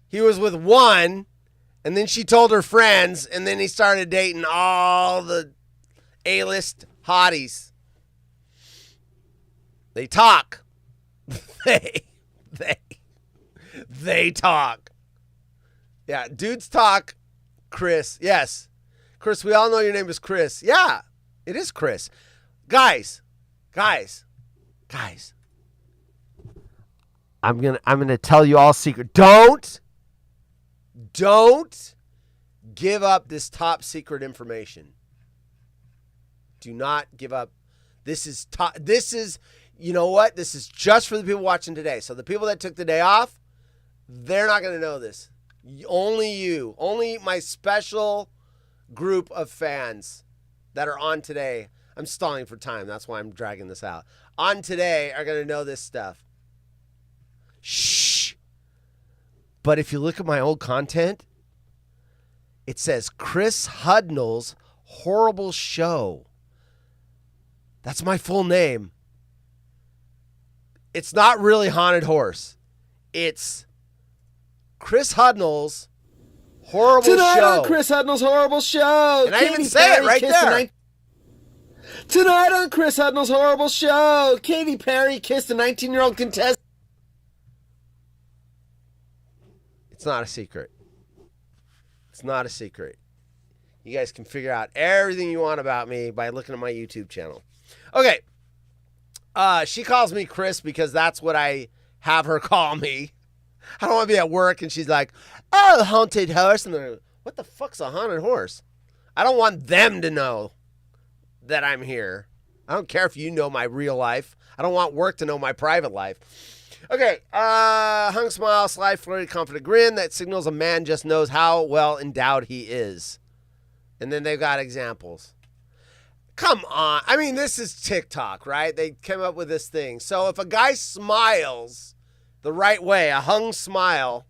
He was with one, and then she told her friends, and then he started dating all the A-list hotties. They talk. They talk. Yeah, dudes talk. Chris. Yes. Chris, we all know your name is Chris. Yeah, it is Chris. Guys. I'm gonna tell you all a secret. Don't give up this top secret information. Do not give up. This is you know what? This is just for the people watching today. So the people that took the day off, they're not going to know this. Only you. Only my special group of fans that are on today. I'm stalling for time. That's why I'm dragging this out. On today are going to know this stuff. Shh. But if you look at my old content, it says Chris Hudnall's Horrible Show. That's my full name. It's not really Haunted Horse. It's Chris Hudnall's Horrible Show. Tonight on Chris Hudnall's Horrible Show. And I even say it right there. Tonight on Chris Hudnall's Horrible Show, Katy Perry kissed a 19-year-old contestant. It's not a secret. It's not a secret. You guys can figure out everything you want about me by looking at my YouTube channel. Okay. She calls me Chris because that's what I have her call me. I don't want to be at work and she's like, "Oh, haunted horse." And they're like, "What the fuck's a haunted horse?" I don't want them to know that I'm here. I don't care if you know my real life. I don't want work to know my private life. Okay, hung smile, sly, flirty, confident grin that signals a man just knows how well endowed he is. And then they've got examples. Come on. I mean, this is TikTok, right? They came up with this thing. So if a guy smiles the right way, a hung smile.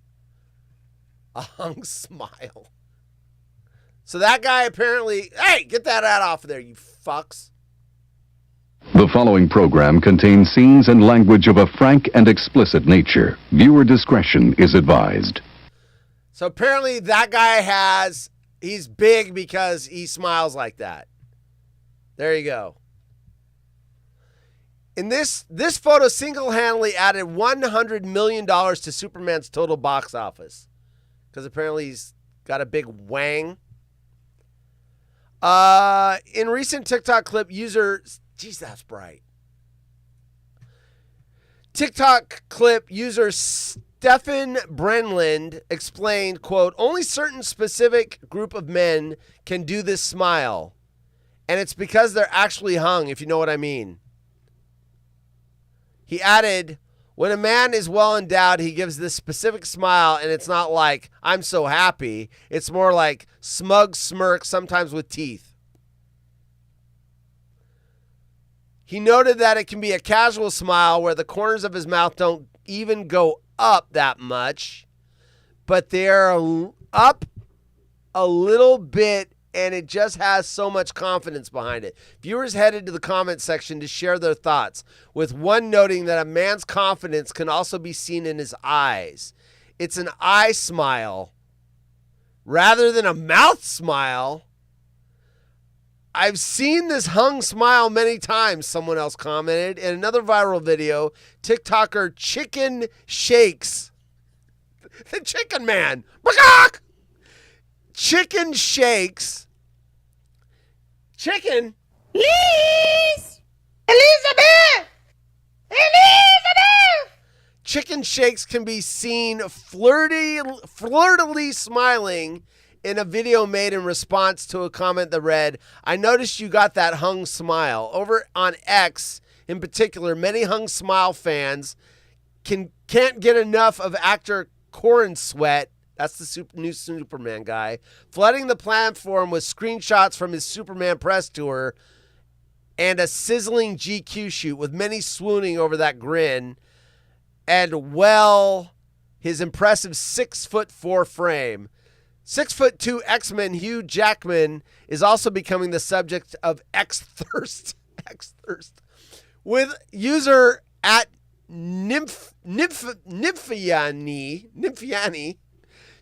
So that guy apparently, hey, get that ad off of there, you fucks. The following program contains scenes and language of a frank and explicit nature. Viewer discretion is advised. So apparently that guy he's big because he smiles like that. There you go. In this photo single-handedly added $100 million to Superman's total box office. Because apparently he's got a big wang. In recent TikTok clip, user... Jeez, that's bright. TikTok clip user Stefan Brenland explained, quote, only certain specific group of men can do this smile. And it's because they're actually hung, if you know what I mean. He added, when a man is well endowed, he gives this specific smile, and it's not like, I'm so happy. It's more like smug smirk, sometimes with teeth. He noted that it can be a casual smile where the corners of his mouth don't even go up that much, but they're up a little bit, and it just has so much confidence behind it. Viewers headed to the comment section to share their thoughts, with one noting that a man's confidence can also be seen in his eyes. It's an eye smile rather than a mouth smile. I've seen this hung smile many times, someone else commented. In another viral video, TikToker Chicken Shakes. The chicken man. Bakak! Chicken Shakes. Chicken. Elizabeth! Chicken Shakes can be seen flirtily smiling in a video made in response to a comment that read, I noticed you got that hung smile. Over on X, in particular, many hung smile fans can't get enough of actor Corin Sweat, that's the new Superman guy, flooding the platform with screenshots from his Superman press tour and a sizzling GQ shoot, with many swooning over that grin and, well, his impressive 6'4" frame. 6'2" X-Men Hugh Jackman is also becoming the subject of X-Thirst. X-Thirst. With user at Nymphiani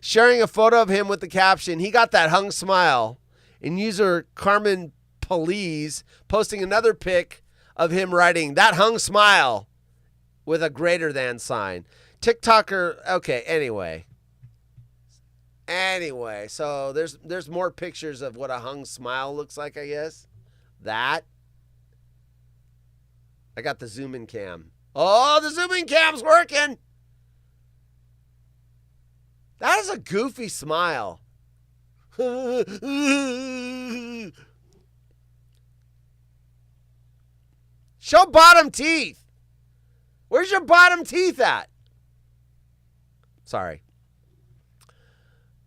sharing a photo of him with the caption, he got that hung smile. And user Carmen Police posting another pic of him writing, that hung smile, with a greater than sign. TikToker, okay, anyway, so there's more pictures of what a hung smile looks like, I guess. That. I got the zoom in cam. Oh, the zoom in cam's working. That is a goofy smile. Show bottom teeth. Where's your bottom teeth at? Sorry.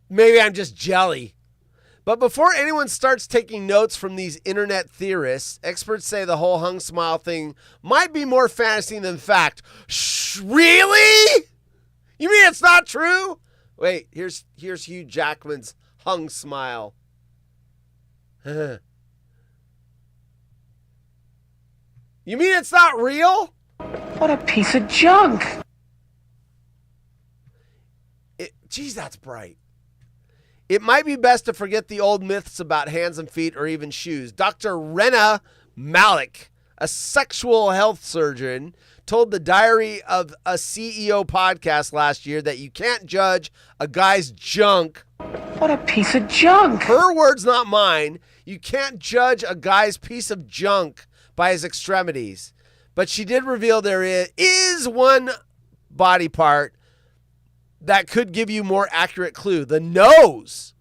Maybe I'm just jelly. But before anyone starts taking notes from these internet theorists, experts say the whole hung smile thing might be more fantasy than fact. Shh, really? You mean it's not true? Wait, here's Hugh Jackman's hung smile. You mean it's not real? What a piece of junk. Geez, that's bright. It might be best to forget the old myths about hands and feet or even shoes. Dr. Rena Malik, a sexual health surgeon, told the Diary of a CEO podcast last year that you can't judge a guy's junk. What a piece of junk. Her words, not mine. You can't judge a guy's piece of junk by his extremities. But she did reveal there is one body part that could give you more accurate clue. The nose.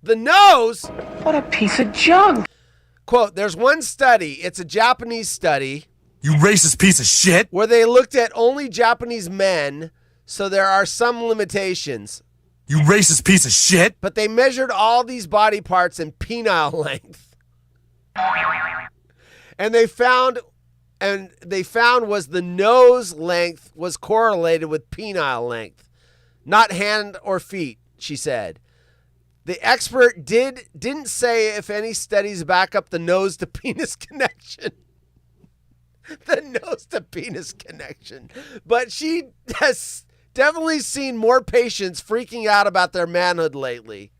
The nose? What a piece of junk. Quote, there's one study. It's a Japanese study. You racist piece of shit. Where they looked at only Japanese men, so there are some limitations. You racist piece of shit. But they measured all these body parts in penile length. And they found was the nose length was correlated with penile length. Not hand or feet, she said. The expert didn't say if any studies back up the nose to penis connection. The nose to penis connection. But she has definitely seen more patients freaking out about their manhood lately.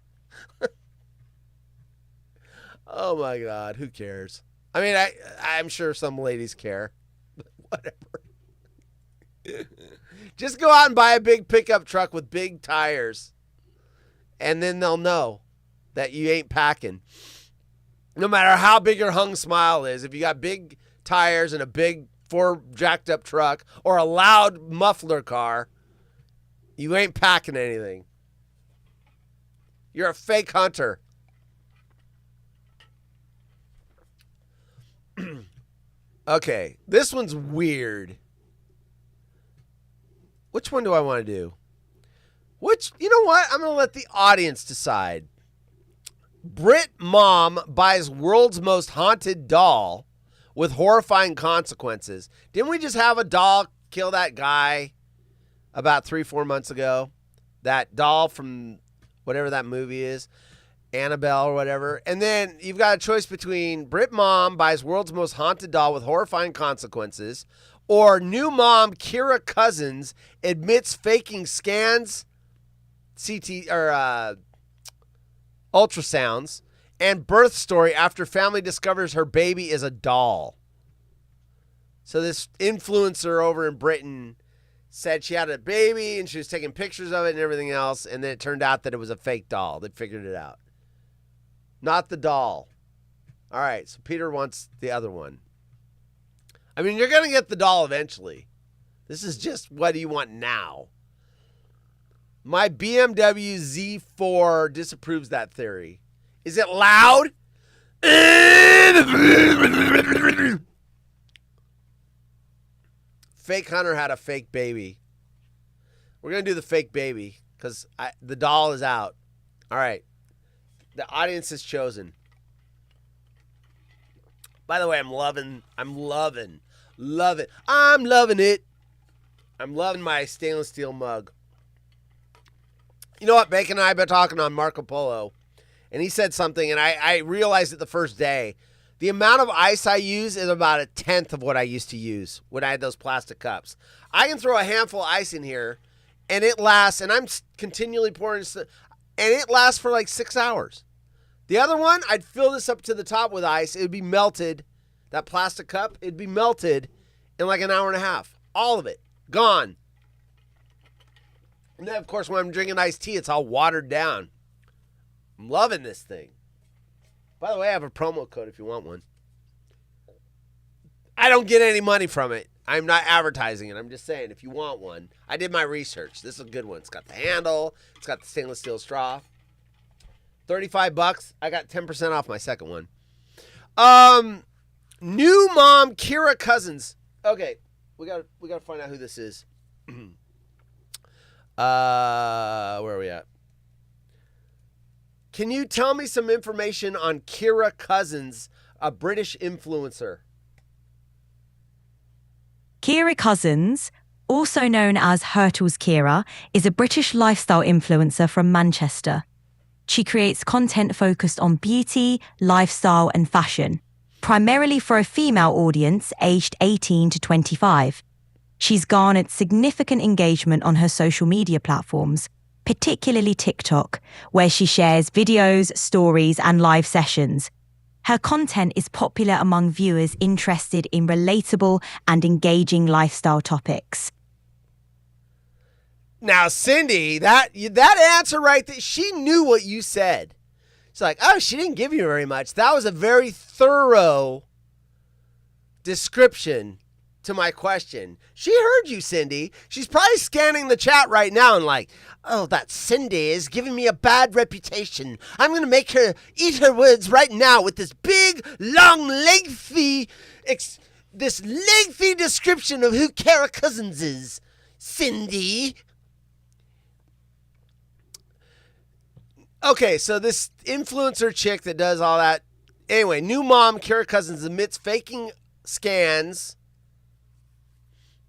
Oh my God, who cares? I mean, I'm sure some ladies care. But whatever. Just go out and buy a big pickup truck with big tires, and then they'll know that you ain't packing. No matter how big your hung smile is, if you got big tires and a big 4 jacked up truck or a loud muffler car, you ain't packing anything. You're a fake hunter. Okay, this one's weird. Which one do I want to do? You know what? I'm going to let the audience decide. Brit mom buys world's most haunted doll with horrifying consequences. Didn't we just have a doll kill that guy about 3-4 months ago? That doll from whatever that movie is, Annabelle or whatever. And then you've got a choice between Brit mom buys world's most haunted doll with horrifying consequences, or new mom Kira Cousins admits faking scans, CT or ultrasounds, and birth story after family discovers her baby is a doll. So this influencer over in Britain said she had a baby and she was taking pictures of it and everything else, and then it turned out that it was a fake doll. They figured it out. Not the doll. All right, so Peter wants the other one. I mean, you're going to get the doll eventually. This is just what do you want now? My BMW Z4 disapproves that theory. Is it loud? Fake hunter had a fake baby. We're going to do the fake baby because the doll is out. All right. The audience is chosen. By the way, I'm loving it. I'm loving my stainless steel mug. You know what? Bacon and I have been talking on Marco Polo, and he said something, and I realized it the first day. The amount of ice I use is about 1/10 of what I used to use when I had those plastic cups. I can throw a handful of ice in here, and it lasts, and I'm continually pouring, and it lasts for like 6 hours. The other one, I'd fill this up to the top with ice. It would be melted. That plastic cup, it'd be melted in like an hour and a half. All of it. Gone. And then, of course, when I'm drinking iced tea, it's all watered down. I'm loving this thing. By the way, I have a promo code if you want one. I don't get any money from it. I'm not advertising it. I'm just saying, if you want one, I did my research. This is a good one. It's got the handle. It's got the stainless steel straw. $35. I got 10% off my second one. New mom Kira Cousins. Okay, we got to find out who this is. Where are we at? Can you tell me some information on Kira Cousins, a British influencer? Kira Cousins, also known as Hurtle's Kira, is a British lifestyle influencer from Manchester. She creates content focused on beauty, lifestyle, and fashion, primarily for a female audience aged 18 to 25. She's garnered significant engagement on her social media platforms, particularly TikTok, where she shares videos, stories, and live sessions. Her content is popular among viewers interested in relatable and engaging lifestyle topics. Now, Cindy, that answer right there, she knew what you said. It's like, oh, she didn't give you very much. That was a very thorough description to my question. She heard you, Cindy. She's probably scanning the chat right now and like, oh, that Cindy is giving me a bad reputation. I'm going to make her eat her words right now with this big, long, lengthy description of who Kara Cousins is. Cindy. Okay, so this influencer chick that does all that. Anyway, new mom Kara Cousins admits faking scans.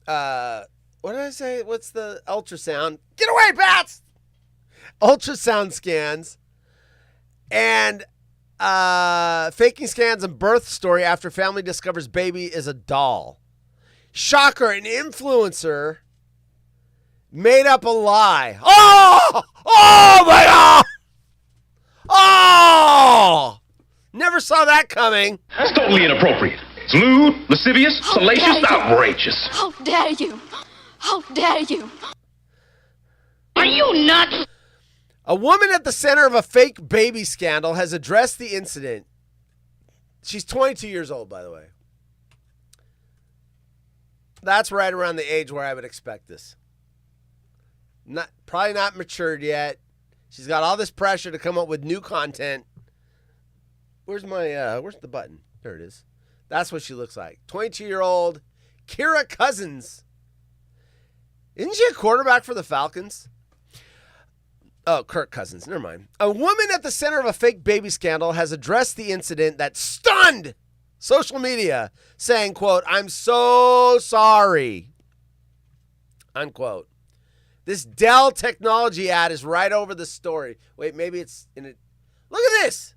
What did I say? What's the ultrasound? Get away, bats! Ultrasound scans. And faking scans and birth story after family discovers baby is a doll. Shocker, an influencer made up a lie. Oh! Oh my God! Oh! Never saw that coming. That's totally inappropriate. It's lewd, lascivious, salacious, outrageous. How dare you? How dare you? Are you nuts? A woman at the center of a fake baby scandal has addressed the incident. She's 22 years old, by the way. that's right around the age where I would expect this. Probably not matured yet. She's got all this pressure to come up with new content. Where's the button? There it is. That's what she looks like. 22-year-old Kira Cousins. Isn't she a quarterback for the Falcons? Oh, Kirk Cousins. Never mind. A woman at the center of a fake baby scandal has addressed the incident that stunned social media, saying, quote, "I'm so sorry," unquote. This Dell Technology ad is right over the story. Wait, maybe it's in it. Look at this.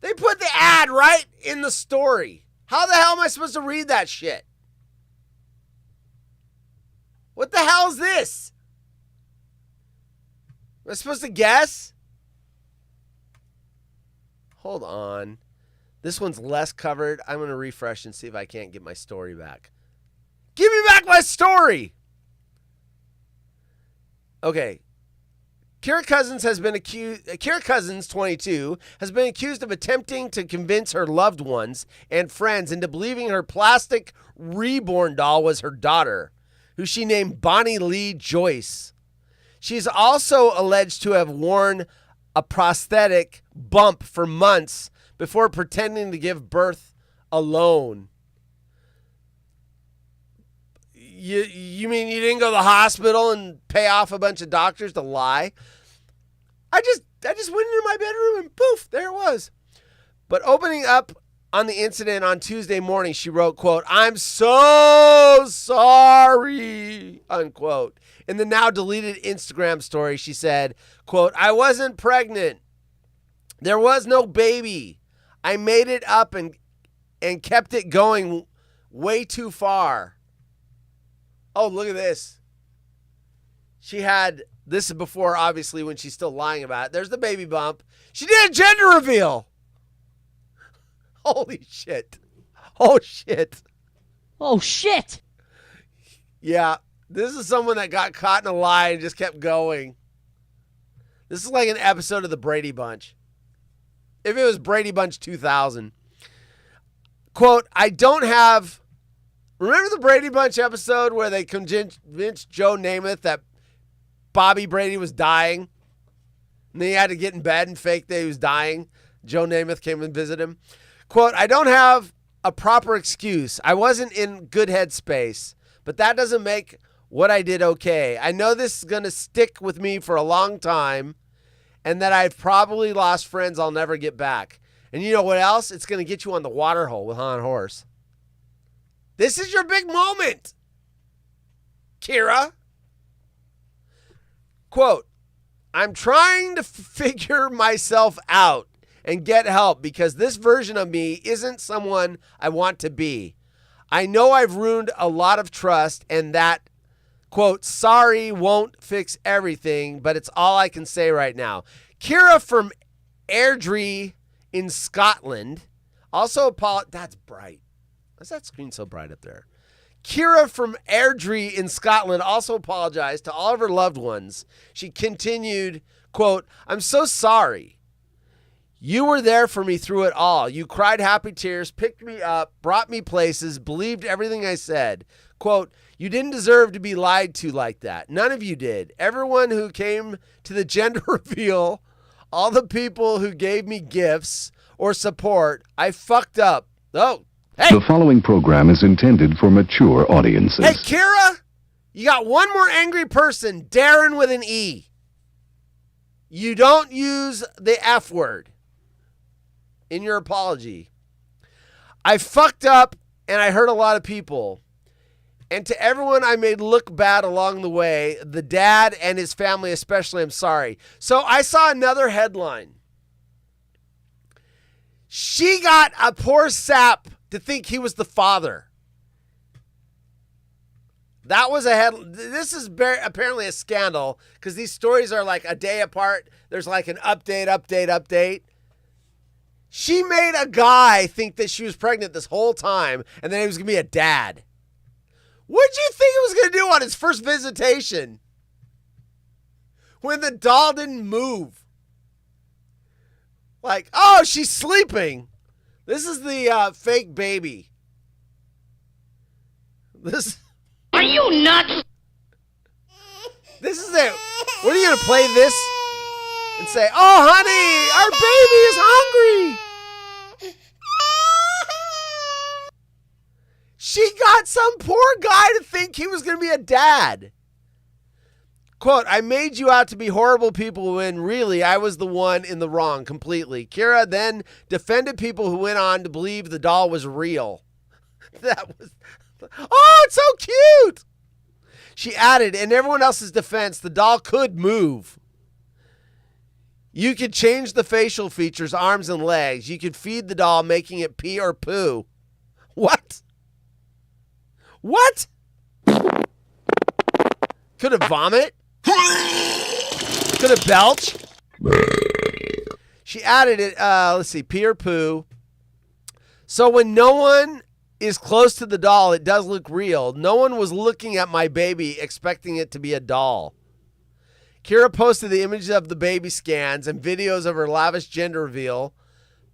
They put the ad right in the story. How the hell am I supposed to read that shit? What the hell is this? Am I supposed to guess? Hold on. This one's less covered. I'm going to refresh and see if I can't get my story back. Give me back my story! Okay. Kira Cousins, 22, has been accused of attempting to convince her loved ones and friends into believing her plastic reborn doll was her daughter, who she named Bonnie Lee Joyce. She's also alleged to have worn a prosthetic bump for months before pretending to give birth alone. You mean you didn't go to the hospital and pay off a bunch of doctors to lie? I just went into my bedroom and poof, there it was. But opening up on the incident on Tuesday morning, she wrote, quote, "I'm so sorry," unquote. In the now deleted Instagram story, she said, quote, "I wasn't pregnant. There was no baby. I made it up and kept it going way too far." Oh, look at this. This is before, obviously, when she's still lying about it. There's the baby bump. She did a gender reveal. Holy shit. Oh, shit. Oh, shit. Yeah, this is someone that got caught in a lie and just kept going. This is like an episode of the Brady Bunch. If it was Brady Bunch 2000. Quote, remember the Brady Bunch episode where they convinced Joe Namath that Bobby Brady was dying? And then he had to get in bed and fake that he was dying. Joe Namath came and visited him. Quote, "I don't have a proper excuse. I wasn't in good headspace, but that doesn't make what I did okay. I know this is going to stick with me for a long time and that I've probably lost friends I'll never get back. And you know what else? It's going to get you on the Waterhole with Han Horse. This is your big moment, Kira." Quote, "I'm trying to figure myself out and get help because this version of me isn't someone I want to be. I know I've ruined a lot of trust and that, quote, sorry won't fix everything, but it's all I can say right now." Kira from Airdrie in Scotland also that's bright. Why's that screen so bright up there? Kira from Airdrie in Scotland also apologized to all of her loved ones. She continued, quote, "I'm so sorry. You were there for me through it all. You cried happy tears, picked me up, brought me places, believed everything I said. Quote, you didn't deserve to be lied to like that. None of you did. Everyone who came to the gender reveal, all the people who gave me gifts or support, I fucked up. Oh, hey. The following program is intended for mature audiences. Hey, Kira, you got one more angry person, Darren with an E. You don't use the F word in your apology. I fucked up and I hurt a lot of people. And to everyone I made look bad along the way, the dad and his family especially, I'm sorry. So I saw another headline. She got a poor sap to think he was the father. That was a head. This is apparently a scandal because these stories are like a day apart. There's like an update. She made a guy think that she was pregnant this whole time and then he was going to be a dad. What'd you think it was going to do on his first visitation when the doll didn't move? Like, oh, she's sleeping. This is the fake baby. Are you nuts? This is it. What are you going to play this and say, oh, honey, our baby is hungry? She got some poor guy to think he was going to be a dad. Quote, I made you out to be horrible people when really I was the one in the wrong completely. Kira then defended people who went on to believe the doll was real. That was, oh, it's so cute. She added, in everyone else's defense, the doll could move. You could change the facial features, arms and legs. You could feed the doll, making it pee or poo. What? What? Could it vomit? Could it belch? She added it, let's see, pee or poo. So when no one is close to the doll, it does look real. No one was looking at my baby expecting it to be a doll. Kira posted the images of the baby scans and videos of her lavish gender reveal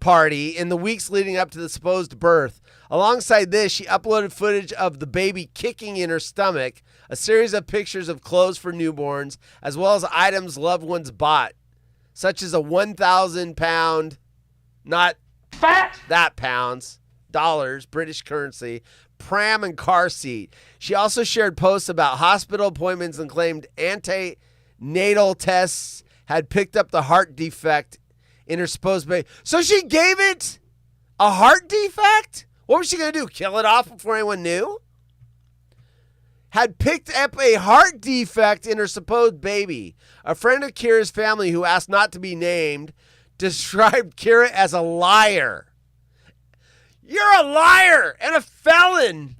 party in the weeks leading up to the supposed birth. Alongside this, she uploaded footage of the baby kicking in her stomach, a series of pictures of clothes for newborns, as well as items loved ones bought, such as a 1,000 pound, not fat, that pounds, dollars, British currency, pram and car seat. She also shared posts about hospital appointments and claimed antenatal tests had picked up the heart defect in her supposed baby. So she gave it a heart defect? What was she going to do? Kill it off before anyone knew? Had picked up a heart defect in her supposed baby. A friend of Kira's family who asked not to be named described Kira as a liar. You're a liar and a felon.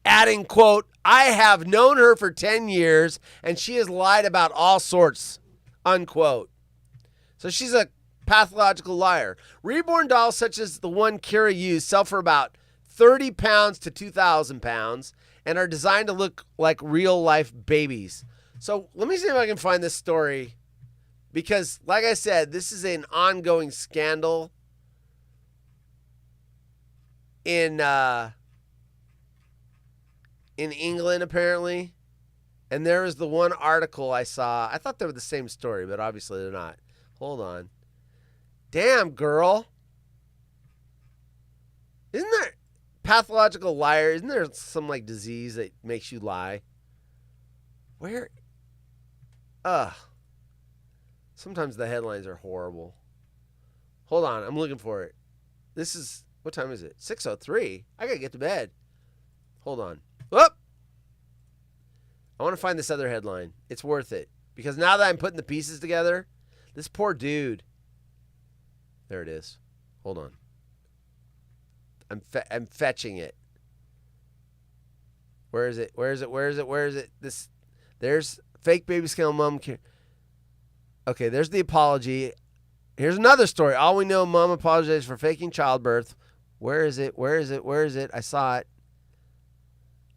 Adding, quote, I have known her for 10 years and she has lied about all sorts, unquote. So she's a pathological liar. Reborn dolls such as the one Kira used sell for about 30 pounds to 2,000 pounds and are designed to look like real life babies. So let me see if I can find this story because, like I said, this is an ongoing scandal in England, apparently. And there is the one article I saw. I thought they were the same story, but obviously they're not. Hold on. Damn, girl. Isn't there pathological liar? Isn't there some like disease that makes you lie? Where? Sometimes the headlines are horrible. Hold on, I'm looking for it. This is, what time is it? 6:03. I gotta get to bed. Hold on. Whoop! I want to find this other headline. It's worth it. Because now that I'm putting the pieces together, this poor dude. There it is. Hold on. I'm fetching it. Where is it? Where is it? Where is it? Where is it? There's fake baby scale mom. Okay, there's the apology. Here's another story. All we know, mom apologized for faking childbirth. Where is it? Where is it? Where is it? I saw it.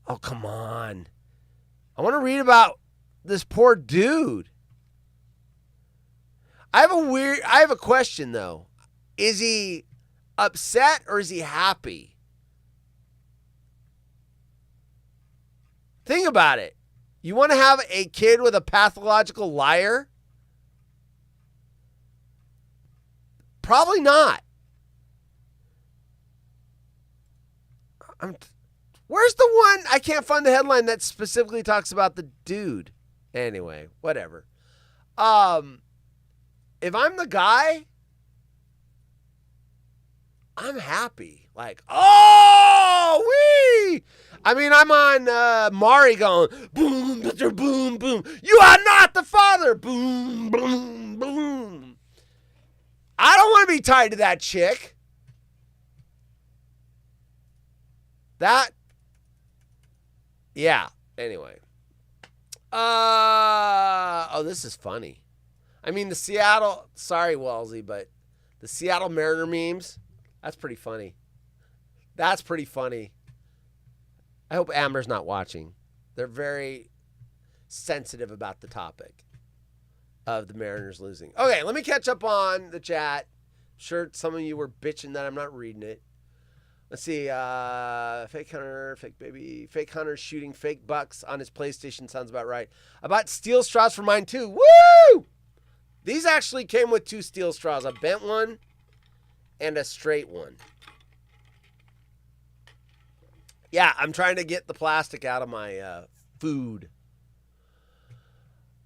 Oh, come on. I want to read about this poor dude. I have a question though. Is he upset or is he happy? Think about it. You want to have a kid with a pathological liar? Probably not. Where's the one? I can't find the headline that specifically talks about the dude. Anyway, whatever. If I'm the guy, I'm happy. Like, oh, wee! I mean, I'm on Mari going, boom, boom, boom. You are not the father. Boom, boom, boom. I don't want to be tied to that chick. Yeah. Anyway. Oh, this is funny. I mean, sorry, Wellesley, but the Seattle Mariner memes, that's pretty funny. That's pretty funny. I hope Amber's not watching. They're very sensitive about the topic of the Mariners losing. Okay, let me catch up on the chat. I'm sure some of you were bitching that I'm not reading it. Let's see. Fake hunter, fake baby. Fake hunter shooting fake bucks on his PlayStation. Sounds about right. I bought steel straws for mine too. Woo! These actually came with 2 steel straws. A bent one and a straight one. Yeah, I'm trying to get the plastic out of my food.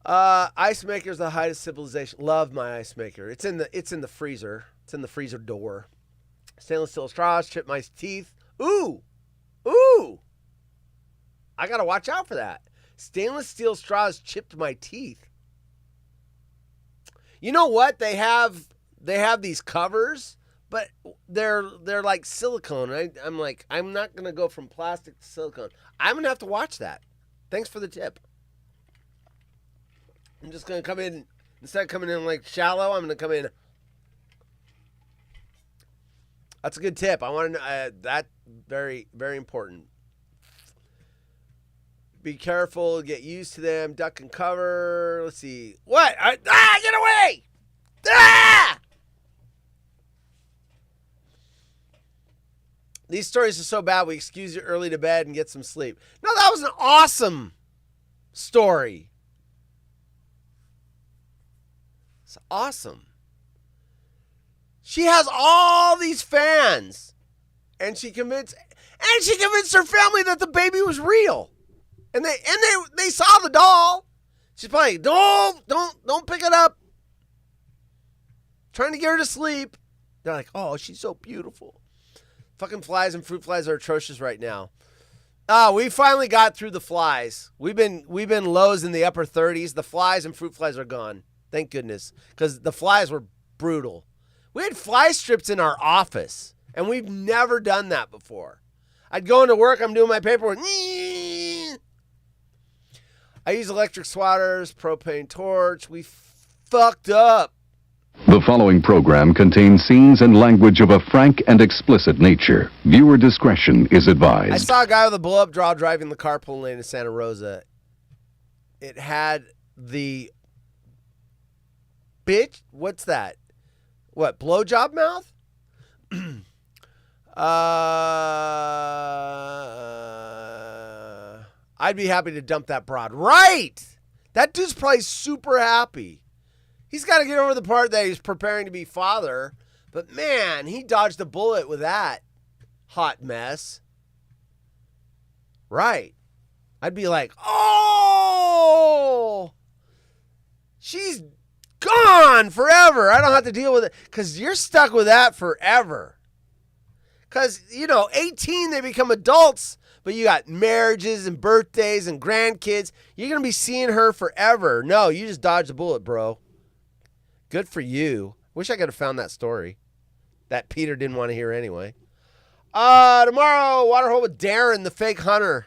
Ice maker's the height of civilization. Love my ice maker. It's in the freezer. It's in the freezer door. Stainless steel straws, chip my teeth. Ooh. I gotta watch out for that. Stainless steel straws chipped my teeth. You know what? They have these covers, but they're like silicone. I'm like, I'm not gonna go from plastic to silicone. I'm gonna have to watch that. Thanks for the tip. I'm just gonna come in, instead of coming in like shallow, I'm gonna come in. That's a good tip. I want to know that. Very, very important. Be careful. Get used to them. Duck and cover. Let's see. What? Get away! These stories are so bad, we excuse you early to bed and get some sleep. No, that was an awesome story. It's awesome. She has all these fans, and she convinced her family that the baby was real, and they saw the doll. She's probably don't pick it up. Trying to get her to sleep. They're like, oh, she's so beautiful. Fucking flies and fruit flies are atrocious right now. We finally got through the flies. We've been lows in the upper 30s. The flies and fruit flies are gone. Thank goodness, because the flies were brutal. We had fly strips in our office, and we've never done that before. I'd go into work, I'm doing my paperwork. I use electric swatters, propane torch. We fucked up. The following program contains scenes and language of a frank and explicit nature. Viewer discretion is advised. I saw a guy with a blow-up draw driving the carpool lane in Santa Rosa. It had the bitch. What's that? What, blowjob mouth? I'd be happy to dump that broad. Right! That dude's probably super happy. He's got to get over the part that he's preparing to be father. But man, he dodged a bullet with that hot mess. Right. I'd be like, oh, she's gone forever. I don't have to deal with it, because you're stuck with that forever. Because, 18, they become adults, but you got marriages and birthdays and grandkids. You're going to be seeing her forever. No, you just dodged a bullet, bro. Good for you. Wish I could have found that story that Peter didn't want to hear anyway. Tomorrow, Waterhole with Darren, the fake hunter.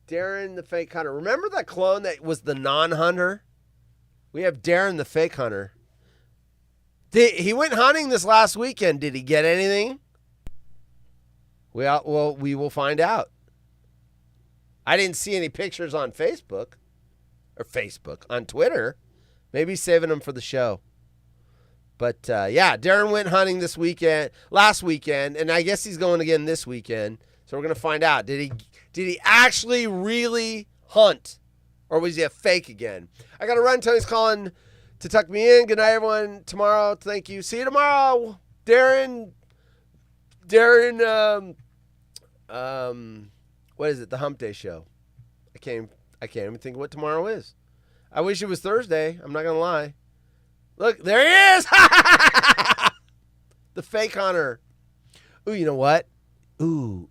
Darren, the fake hunter. Remember that clone that was the non-hunter? We have Darren, the fake hunter. He went hunting this last weekend. Did he get anything? We will find out. I didn't see any pictures on Facebook. On Twitter. Maybe saving them for the show. But, yeah, Darren went hunting last weekend, and I guess he's going again this weekend. So we're going to find out. Did he actually really hunt? Or was he a fake again? I got to run. Tony's calling to tuck me in. Good night, everyone. Tomorrow. Thank you. See you tomorrow. Darren, what is it? The Hump Day Show. I can't even think of what tomorrow is. I wish it was Thursday. I'm not going to lie. Look, there he is. The fake hunter. Ooh, you know what? Ooh,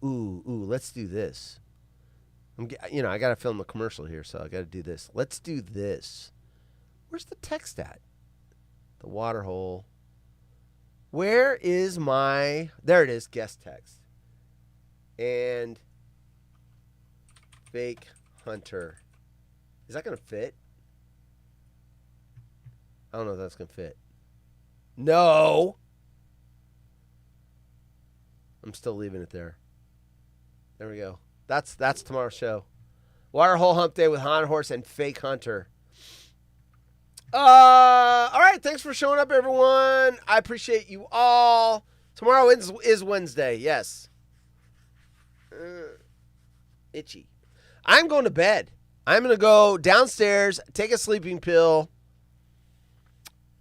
let's do this. I got to film a commercial here, so I got to do this. Let's do this. Where's the text at? The Waterhole. Where is my... There it is, guest text. And fake hunter. Is that going to fit? I don't know if that's going to fit. No. I'm still leaving it there. There we go. That's tomorrow's show. Waterhole Hump Day with Han Horse and Fake Hunter. All right. Thanks for showing up, everyone. I appreciate you all. Tomorrow is Wednesday, yes. Itchy. I'm going to bed. I'm going to go downstairs, take a sleeping pill,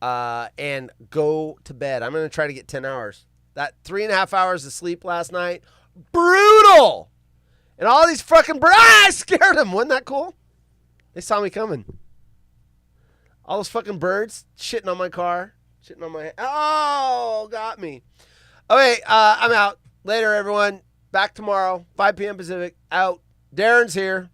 and go to bed. I'm going to try to get 10 hours. That 3.5 hours of sleep last night, brutal. And all these fucking birds, I scared them. Wasn't that cool? They saw me coming. All those fucking birds shitting on my car, shitting on my head. Oh, got me. Okay, I'm out. Later, everyone. Back tomorrow, 5 p.m. Pacific. Out. Darren's here.